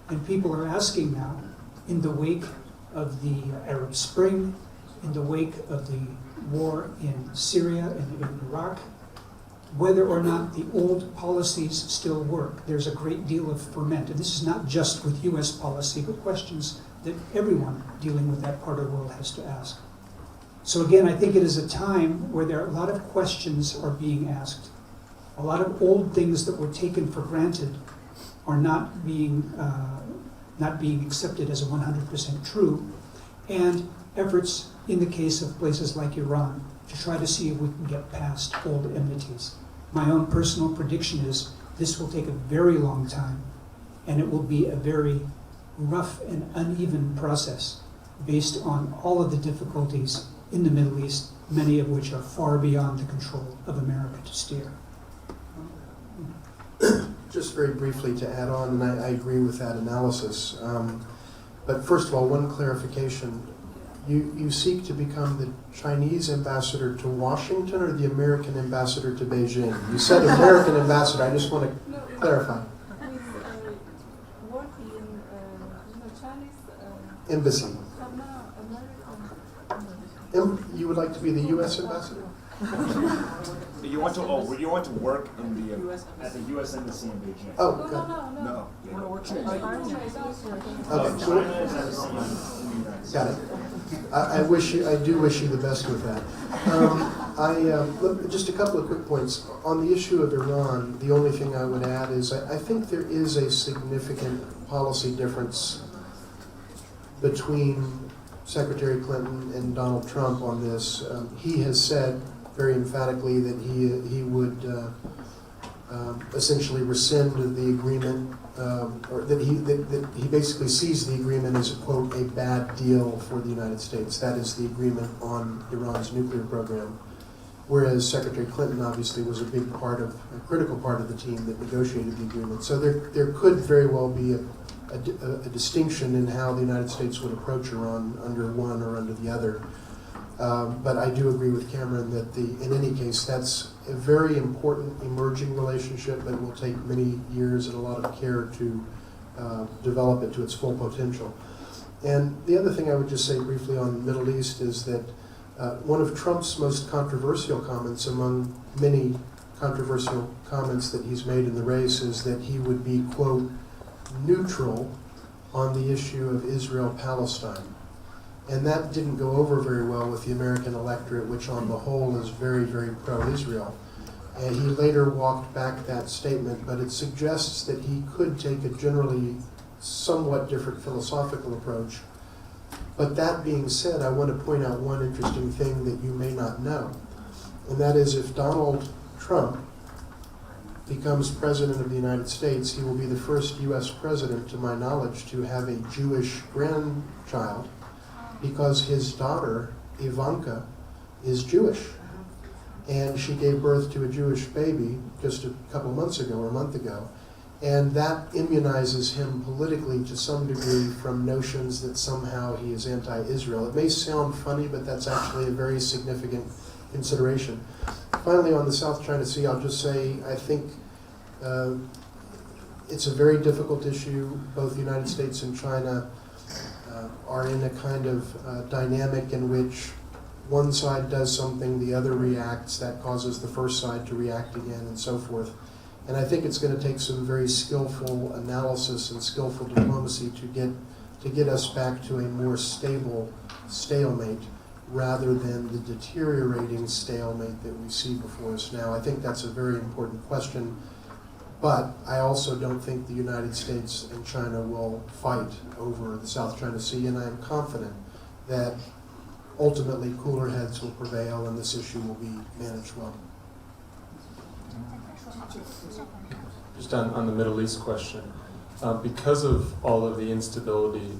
And people are asking now, in the wake of the Arab Spring, in the wake of the war in Syria and in Iraq, whether or not the old policies still work. There's a great deal of ferment. And this is not just with U.S. policy, but questions that everyone dealing with that part of the world has to ask. So again, I think it is a time where there are a lot of questions are being asked. A lot of old things that were taken for granted are not being accepted as 100% true. And efforts in the case of places like Iran to try to see if we can get past old enmities. My own personal prediction is this will take a very long time, and it will be a very rough and uneven process. based on all of the difficulties in the Middle East, many of which are far beyond the control of America to steer. Just very briefly to add on, and I agree with that analysis. But first of all, one clarification. You seek to become the Chinese ambassador to Washington or the American ambassador to Beijing? You said American ambassador. I just want to clarify. Work in Chinese Embassy. You would like to be the U.S. ambassador? You want to you want to work in the at the U.S. embassy in Beijing? Oh, good. No. Okay, China is embassy in the United States. got it. I do wish you the best with that. Just a couple of quick points. On the issue of Iran, the only thing I would add is I think there is a significant policy difference between Secretary Clinton and Donald Trump on this. He has said very emphatically that he would essentially rescind the agreement, or that he basically sees the agreement as, quote, a bad deal for the United States. That is the agreement on Iran's nuclear program. Whereas Secretary Clinton obviously was a critical part of the team that negotiated the agreement. So there could very well be a distinction in how the United States would approach Iran under one or under the other. But I do agree with Cameron that in any case, that's a very important emerging relationship that will take many years and a lot of care to develop it to its full potential. And the other thing I would just say briefly on the Middle East is that one of Trump's most controversial comments among many controversial comments that he's made in the race is that he would be, quote, neutral on the issue of Israel-Palestine. And that didn't go over very well with the American electorate, which on the whole is very, very pro-Israel. And he later walked back that statement, but it suggests that he could take a generally somewhat different philosophical approach. But that being said, I want to point out one interesting thing that you may not know. And that is, if Donald Trump becomes president of the United States, he will be the first U.S. president, to my knowledge, to have a Jewish grandchild, because his daughter, Ivanka, is Jewish. And she gave birth to a Jewish baby just a couple of months ago, or a month ago. And that immunizes him politically to some degree from notions that somehow he is anti-Israel. It may sound funny, but that's actually a very significant consideration. Finally, on the South China Sea, I'll just say I think it's a very difficult issue. Both the United States and China are in a kind of dynamic in which one side does something, the other reacts, that causes the first side to react again, and so forth. And I think it's going to take some very skillful analysis and skillful diplomacy to get us back to a more stable stalemate rather than the deteriorating stalemate that we see before us now. I think that's a very important question. But I also don't think the United States and China will fight over the South China Sea, and I am confident that ultimately cooler heads will prevail and this issue will be managed well. Just on the Middle East question, because of all of the instability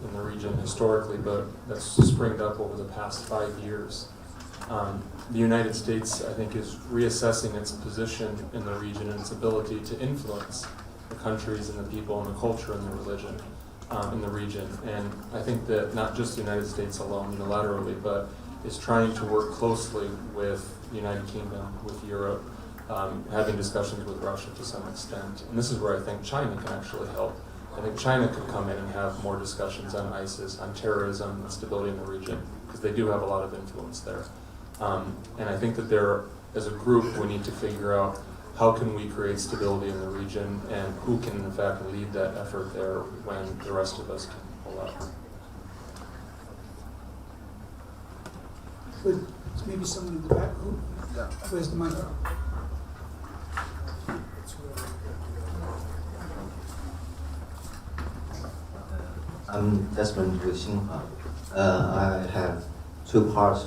in the region historically, but that's springed up over the past 5 years, the United States, I think, is reassessing its position in the region and its ability to influence the countries and the people and the culture and the religion in the region. And I think that not just the United States alone unilaterally, but is trying to work closely with the United Kingdom, with Europe, having discussions with Russia to some extent. And this is where I think China can actually help. I think China could come in and have more discussions on ISIS, on terrorism, and stability in the region, because they do have a lot of influence there. And I think that as a group, we need to figure out how can we create stability in the region and who can, in fact, lead that effort there when the rest of us can pull out. Good. So maybe someone in the back. Who has the mic? I'm Desmond with Xinhua. I have two parts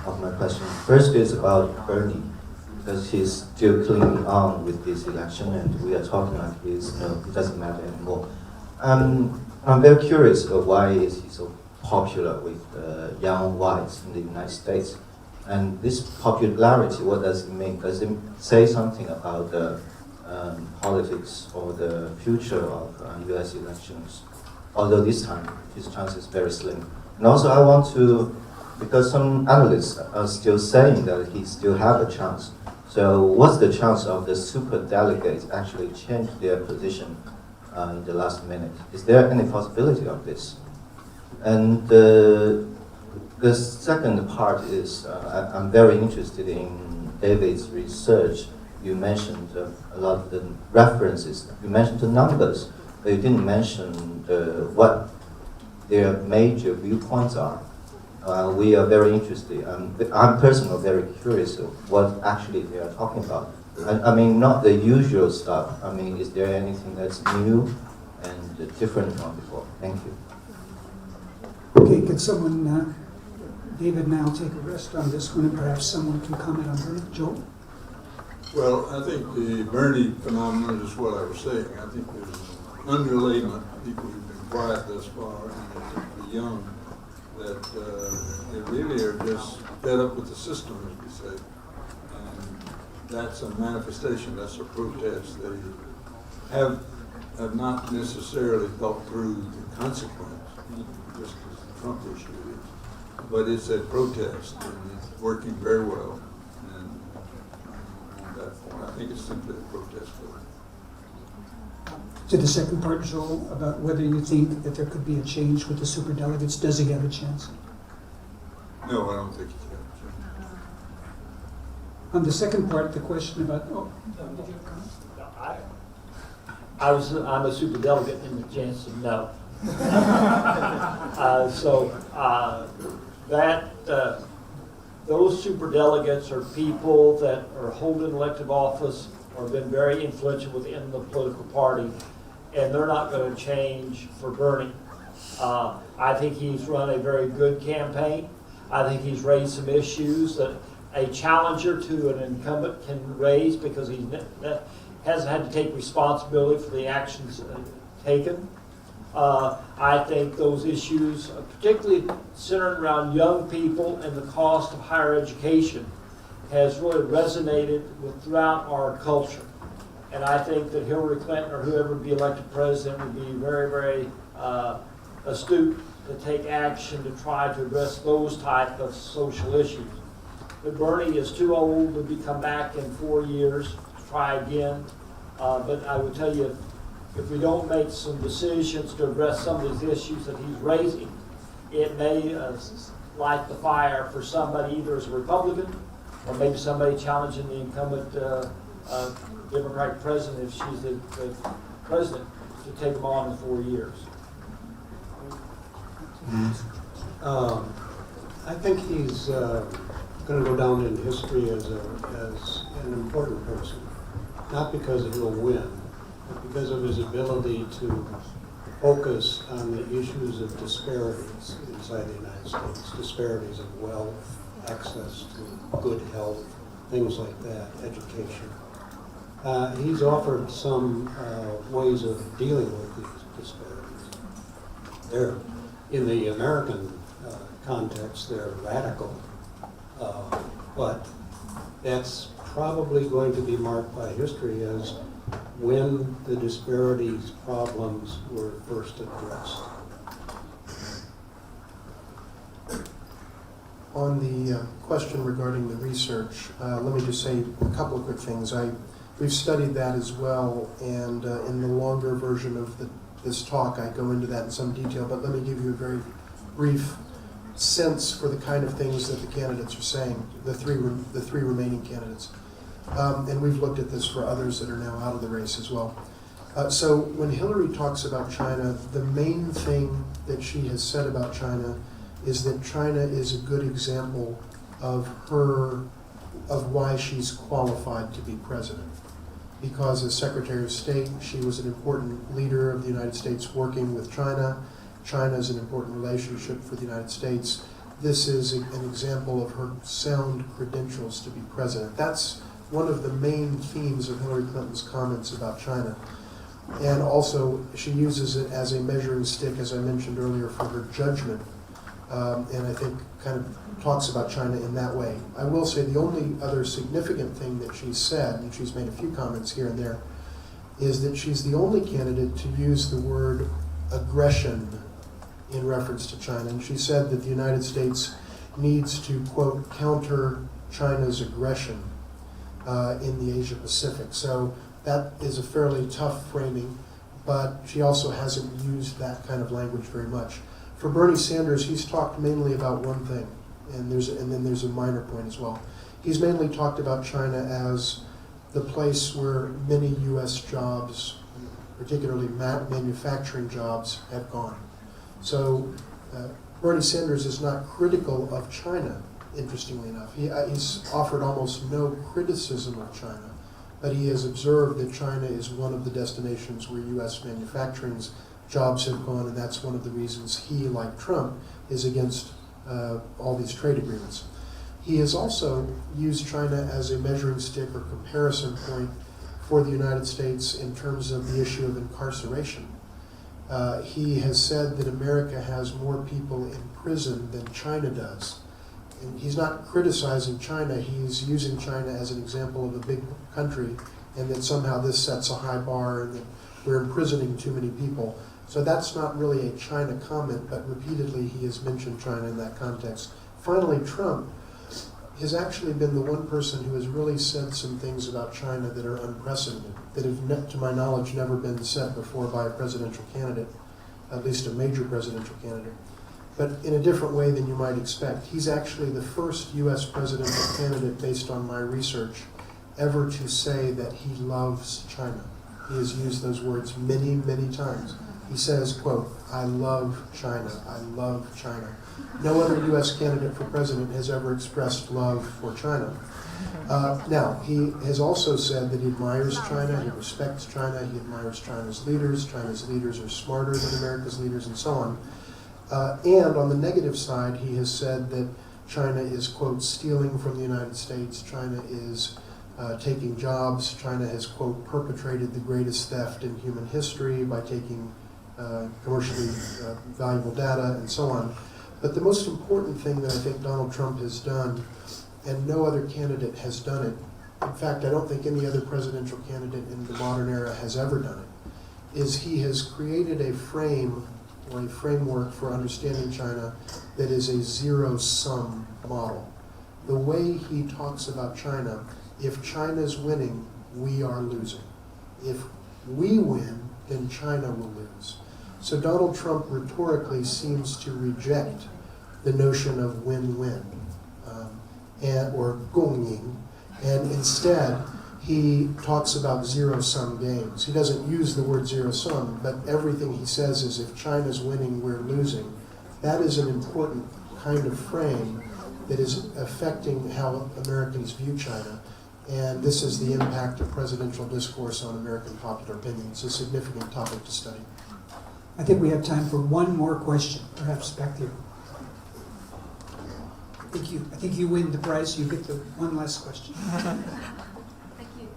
of my question. First is about Bernie, because he's still clinging on with this election, and we are talking like this. It doesn't matter anymore. I'm very curious of why is he so popular with young whites in the United States. And this popularity, what does it mean? Does it say something about the politics or the future of US elections? Although this time, his chance is very slim. And also I want to, because some analysts are still saying that he still have a chance. So what's the chance of the super delegates actually change their position in the last minute? Is there any possibility of this? And the second part is, I'm very interested in David's research. You mentioned a lot of the references. You mentioned the numbers, but you didn't mention what their major viewpoints are. We are very interested. I'm personally very curious of what actually they are talking about. I mean, not the usual stuff. I mean, is there anything that's new and different from before? Thank you. Okay, could someone, David and I will take a rest on this one, and perhaps someone can comment on Bernie. Joel? Well, I think the Bernie phenomenon is what I was saying. I think there's an underlayment, people who've been quiet thus far, and the young, that they really are just fed up with the system, as we say. And that's a manifestation, that's a protest. They have not necessarily thought through the consequence, just as the Trump issue is. But it's a protest, and it's working very well. And on that point, I think it's simply a protest vote. To the second part, Joel, about whether you think that there could be a change with the superdelegates, does he have a chance? No, I don't think he can. On the second part, the question about, did you have a comment? I'm a superdelegate, and the chance of no. Those superdelegates are people that are holding elective office or have been very influential within the political party, and they're not going to change for Bernie. I think he's run a very good campaign. I think he's raised some issues that a challenger to an incumbent can raise because he hasn't had to take responsibility for the actions taken. I think those issues, particularly centered around young people and the cost of higher education, has really resonated throughout our culture. And I think that Hillary Clinton or whoever would be elected president would be very, very astute to take action to try to address those type of social issues. But Bernie is too old to come back in 4 years to try again. But I would tell you, if we don't make some decisions to address some of these issues that he's raising, it may light the fire for somebody either as a Republican or maybe somebody challenging the incumbent Democratic president if she's the president to take him on in 4 years. I think he's going to go down in history as an important person, not because he'll win, but because of his ability to focus on the issues of disparities inside the United States, disparities of wealth, access to good health, things like that, education. He's offered some ways of dealing with these disparities. They're, in the American context, they're radical, but that's probably going to be marked by history as when the disparities problems were first addressed. On the question regarding the research, let me just say a couple of quick things. We've studied that as well, and in the longer version of this talk, I go into that in some detail, but let me give you a very brief sense for the kind of things that the candidates are saying, the three remaining candidates. And we've looked at this for others that are now out of the race as well. So when Hillary talks about China, the main thing that she has said about China is that China is a good example of why she's qualified to be president. Because as Secretary of State, she was an important leader of the United States working with China. China is an important relationship for the United States. This is an example of her sound credentials to be president. That's one of the main themes of Hillary Clinton's comments about China. And also, she uses it as a measuring stick, as I mentioned earlier, for her judgment and I think kind of talks about China in that way. I will say the only other significant thing that she's said, and she's made a few comments here and there, is that she's the only candidate to use the word aggression in reference to China. And she said that the United States needs to, quote, counter China's aggression in the Asia Pacific. So that is a fairly tough framing, but she also hasn't used that kind of language very much. For Bernie Sanders, he's talked mainly about one thing, and then there's a minor point as well. He's mainly talked about China as the place where many U.S. jobs, particularly manufacturing jobs, have gone. So Bernie Sanders is not critical of China, interestingly enough. He's offered almost no criticism of China, but he has observed that China is one of the destinations where U.S. manufacturing jobs have gone, and that's one of the reasons he, like Trump, is against all these trade agreements. He has also used China as a measuring stick or comparison point for the United States in terms of the issue of incarceration. He has said that America has more people in prison than China does. And he's not criticizing China, he's using China as an example of a big country, and that somehow this sets a high bar and that we're imprisoning too many people. So that's not really a China comment, but repeatedly he has mentioned China in that context. Finally, Trump has actually been the one person who has really said some things about China that are unprecedented, that have, to my knowledge, never been said before by a presidential candidate, at least a major presidential candidate. But in a different way than you might expect. He's actually the first U.S. presidential candidate, based on my research, ever to say that he loves China. He has used those words many, many times. He says, quote, "I love China, I love China." No other U.S. candidate for president has ever expressed love for China. Now, he has also said that he admires China, he respects China, he admires China's leaders are smarter than America's leaders, and so on. And on the negative side, he has said that China is, quote, stealing from the United States, China is taking jobs, China has, quote, perpetrated the greatest theft in human history by taking commercially valuable data, and so on. But the most important thing that I think Donald Trump has done, and no other candidate has done it, in fact, I don't think any other presidential candidate in the modern era has ever done it, is he has created a frame or a framework for understanding China that is a zero-sum model. The way he talks about China, if China's winning, we are losing. If we win, then China will lose. So Donald Trump rhetorically seems to reject the notion of win-win or gongying, and instead he talks about zero-sum games. He doesn't use the word zero-sum, but everything he says is if China's winning, we're losing. That is an important kind of frame that is affecting how Americans view China. And this is the impact of presidential discourse on American popular opinion. It's a significant topic to study. I think we have time for one more question, perhaps back there. I think you win the prize. You get the one last question. Thank you.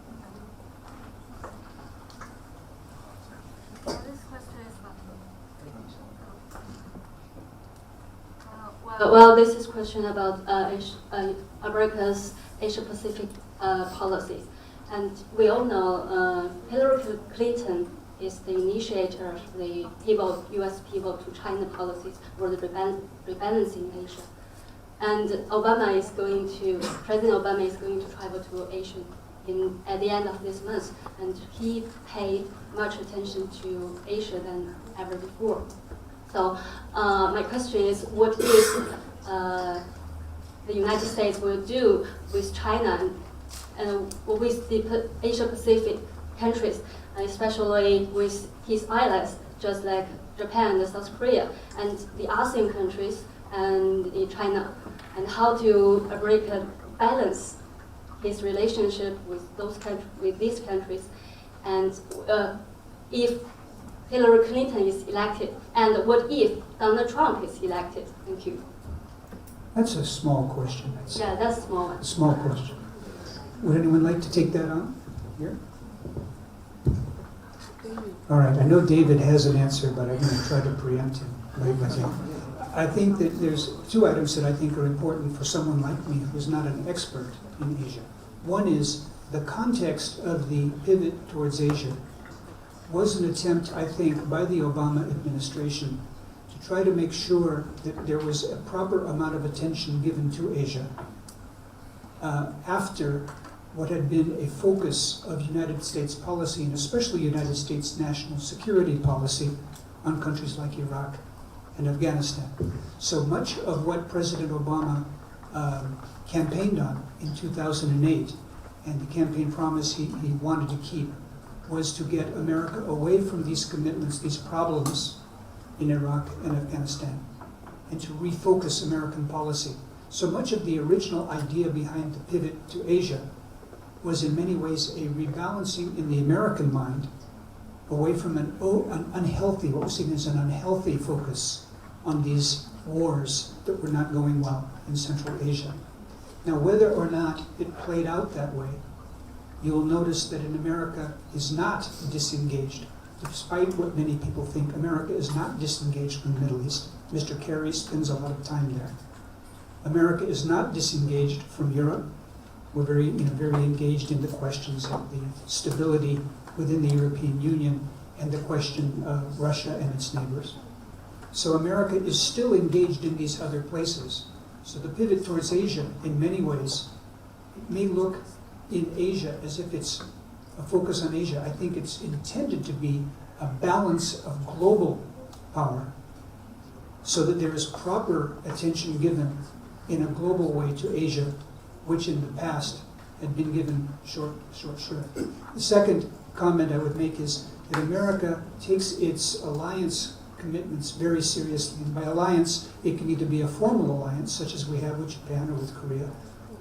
This question is about. Well, this is a question about America's Asia-Pacific policies. And we all know Hillary Clinton is the initiator of the U.S. pivot to China policies for the rebalancing Asia. And President Obama is going to travel to Asia at the end of this month, and he paid much attention to Asia than ever before. So my question is, what is the United States will do with China and with the Asia-Pacific countries, especially with his allies, just like Japan and South Korea, and the ASEAN countries and China, and how to balance his relationship with these countries, and if Hillary Clinton is elected, and what if Donald Trump is elected? Thank you. That's a small question. That's small. A small question. Would anyone like to take that on? Here? All right, I know David has an answer, but I'm going to try to preempt him. I think that there's two items that I think are important for someone like me who's not an expert in Asia. One is the context of the pivot towards Asia was an attempt, I think, by the Obama administration to try to make sure that there was a proper amount of attention given to Asia after what had been a focus of United States policy, and especially United States national security policy, on countries like Iraq and Afghanistan. So much of what President Obama campaigned on in 2008, and the campaign promise he wanted to keep, was to get America away from these commitments, these problems in Iraq and Afghanistan, and to refocus American policy. So much of the original idea behind the pivot to Asia was in many ways a rebalancing in the American mind away from an unhealthy, what was seen as an unhealthy focus on these wars that were not going well in Central Asia. Now, whether or not it played out that way, you will notice that in America is not disengaged. Despite what many people think, America is not disengaged from the Middle East. Mr. Kerry spends a lot of time there. America is not disengaged from Europe. We're very engaged in the questions of the stability within the European Union and the question of Russia and its neighbors. So America is still engaged in these other places. So the pivot towards Asia, in many ways, it may look in Asia as if it's a focus on Asia. I think it's intended to be a balance of global power so that there is proper attention given in a global way to Asia, which in the past had been given short shrift. The second comment I would make is that America takes its alliance commitments very seriously. And by alliance, it can either be a formal alliance, such as we have with Japan or with Korea,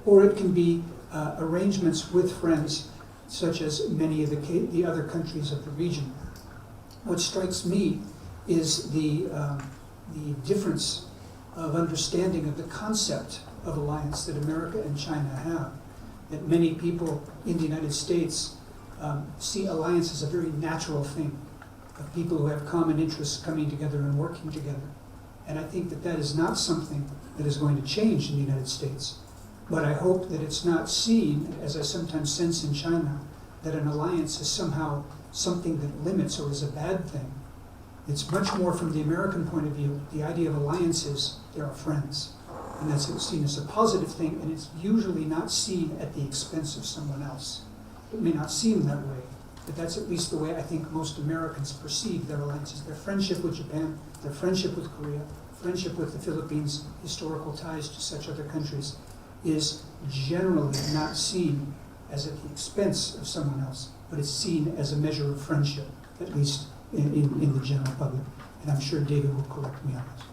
or it can be arrangements with friends, such as many of the other countries of the region. What strikes me is the difference of understanding of the concept of alliance that America and China have. That many people in the United States see alliance as a very natural thing, of people who have common interests coming together and working together. And I think that that is not something that is going to change in the United States. But I hope that it's not seen, as I sometimes sense in China, that an alliance is somehow something that limits or is a bad thing. It's much more from the American point of view. The idea of alliance is there are friends. And that's seen as a positive thing, and it's usually not seen at the expense of someone else. It may not seem that way, but that's at least the way I think most Americans perceive their alliances. Their friendship with Japan, their friendship with Korea, friendship with the Philippines, historical ties to such other countries, is generally not seen as at the expense of someone else, but it's seen as a measure of friendship, at least in the general public. And I'm sure David will correct me on this.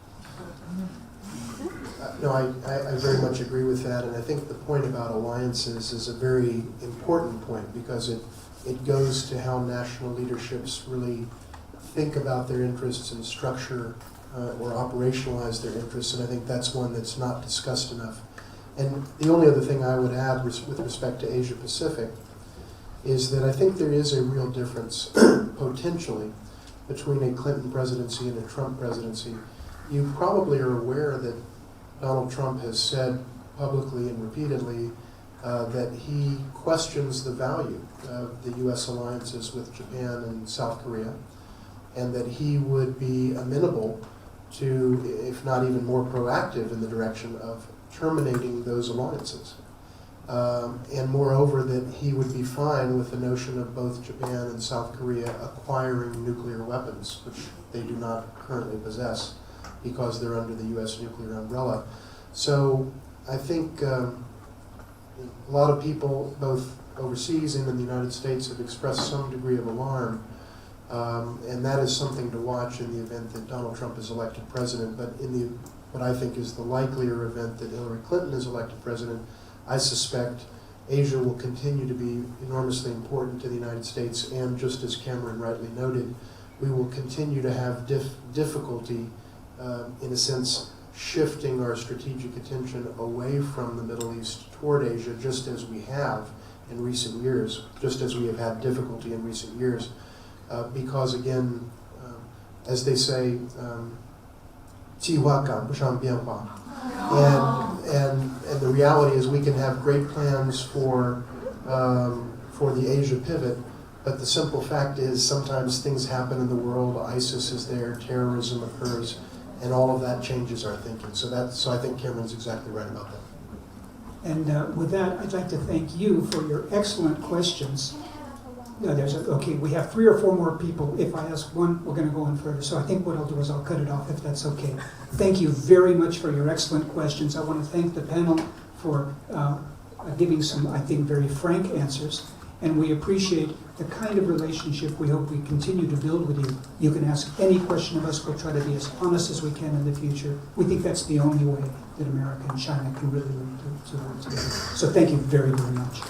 No, I very much agree with that, and I think the point about alliances is a very important point because it goes to how national leaderships really think about their interests and structure or operationalize their interests, and I think that's one that's not discussed enough. And the only other thing I would add with respect to Asia Pacific is that I think there is a real difference, potentially, between a Clinton presidency and a Trump presidency. You probably are aware that Donald Trump has said publicly and repeatedly that he questions the value of the U.S. alliances with Japan and South Korea, and that he would be amenable to, if not even more proactive in the direction of terminating those alliances. And moreover, that he would be fine with the notion of both Japan and South Korea acquiring nuclear weapons, which they do not currently possess, because they're under the U.S. nuclear umbrella. So I think a lot of people, both overseas and in the United States, have expressed some degree of alarm, and that is something to watch in the event that Donald Trump is elected president. But in the what I think is the likelier event that Hillary Clinton is elected president, I suspect Asia will continue to be enormously important to the United States, and just as Cameron rightly noted, we will continue to have difficulty, in a sense, shifting our strategic attention away from the Middle East toward Asia, just as we have in recent years, just as we have had difficulty in recent years, because again, as they say, 计划赶不上变化. And the reality is we can have great plans for the Asia pivot, but the simple fact is sometimes things happen in the world, ISIS is there, terrorism occurs, and all of that changes our thinking. So I think Cameron's exactly right about that. And with that, I'd like to thank you for your excellent questions. Okay, we have 3 or 4 more people. If I ask one, we're going to go on further. So I think what I'll do is I'll cut it off if that's okay. Thank you very much for your excellent questions. I want to thank the panel for giving some, I think, very frank answers. And we appreciate the kind of relationship we hope we continue to build with you. You can ask any question of us. We'll try to be as honest as we can in the future. We think that's the only way that America and China can really live together. So thank you very, very much.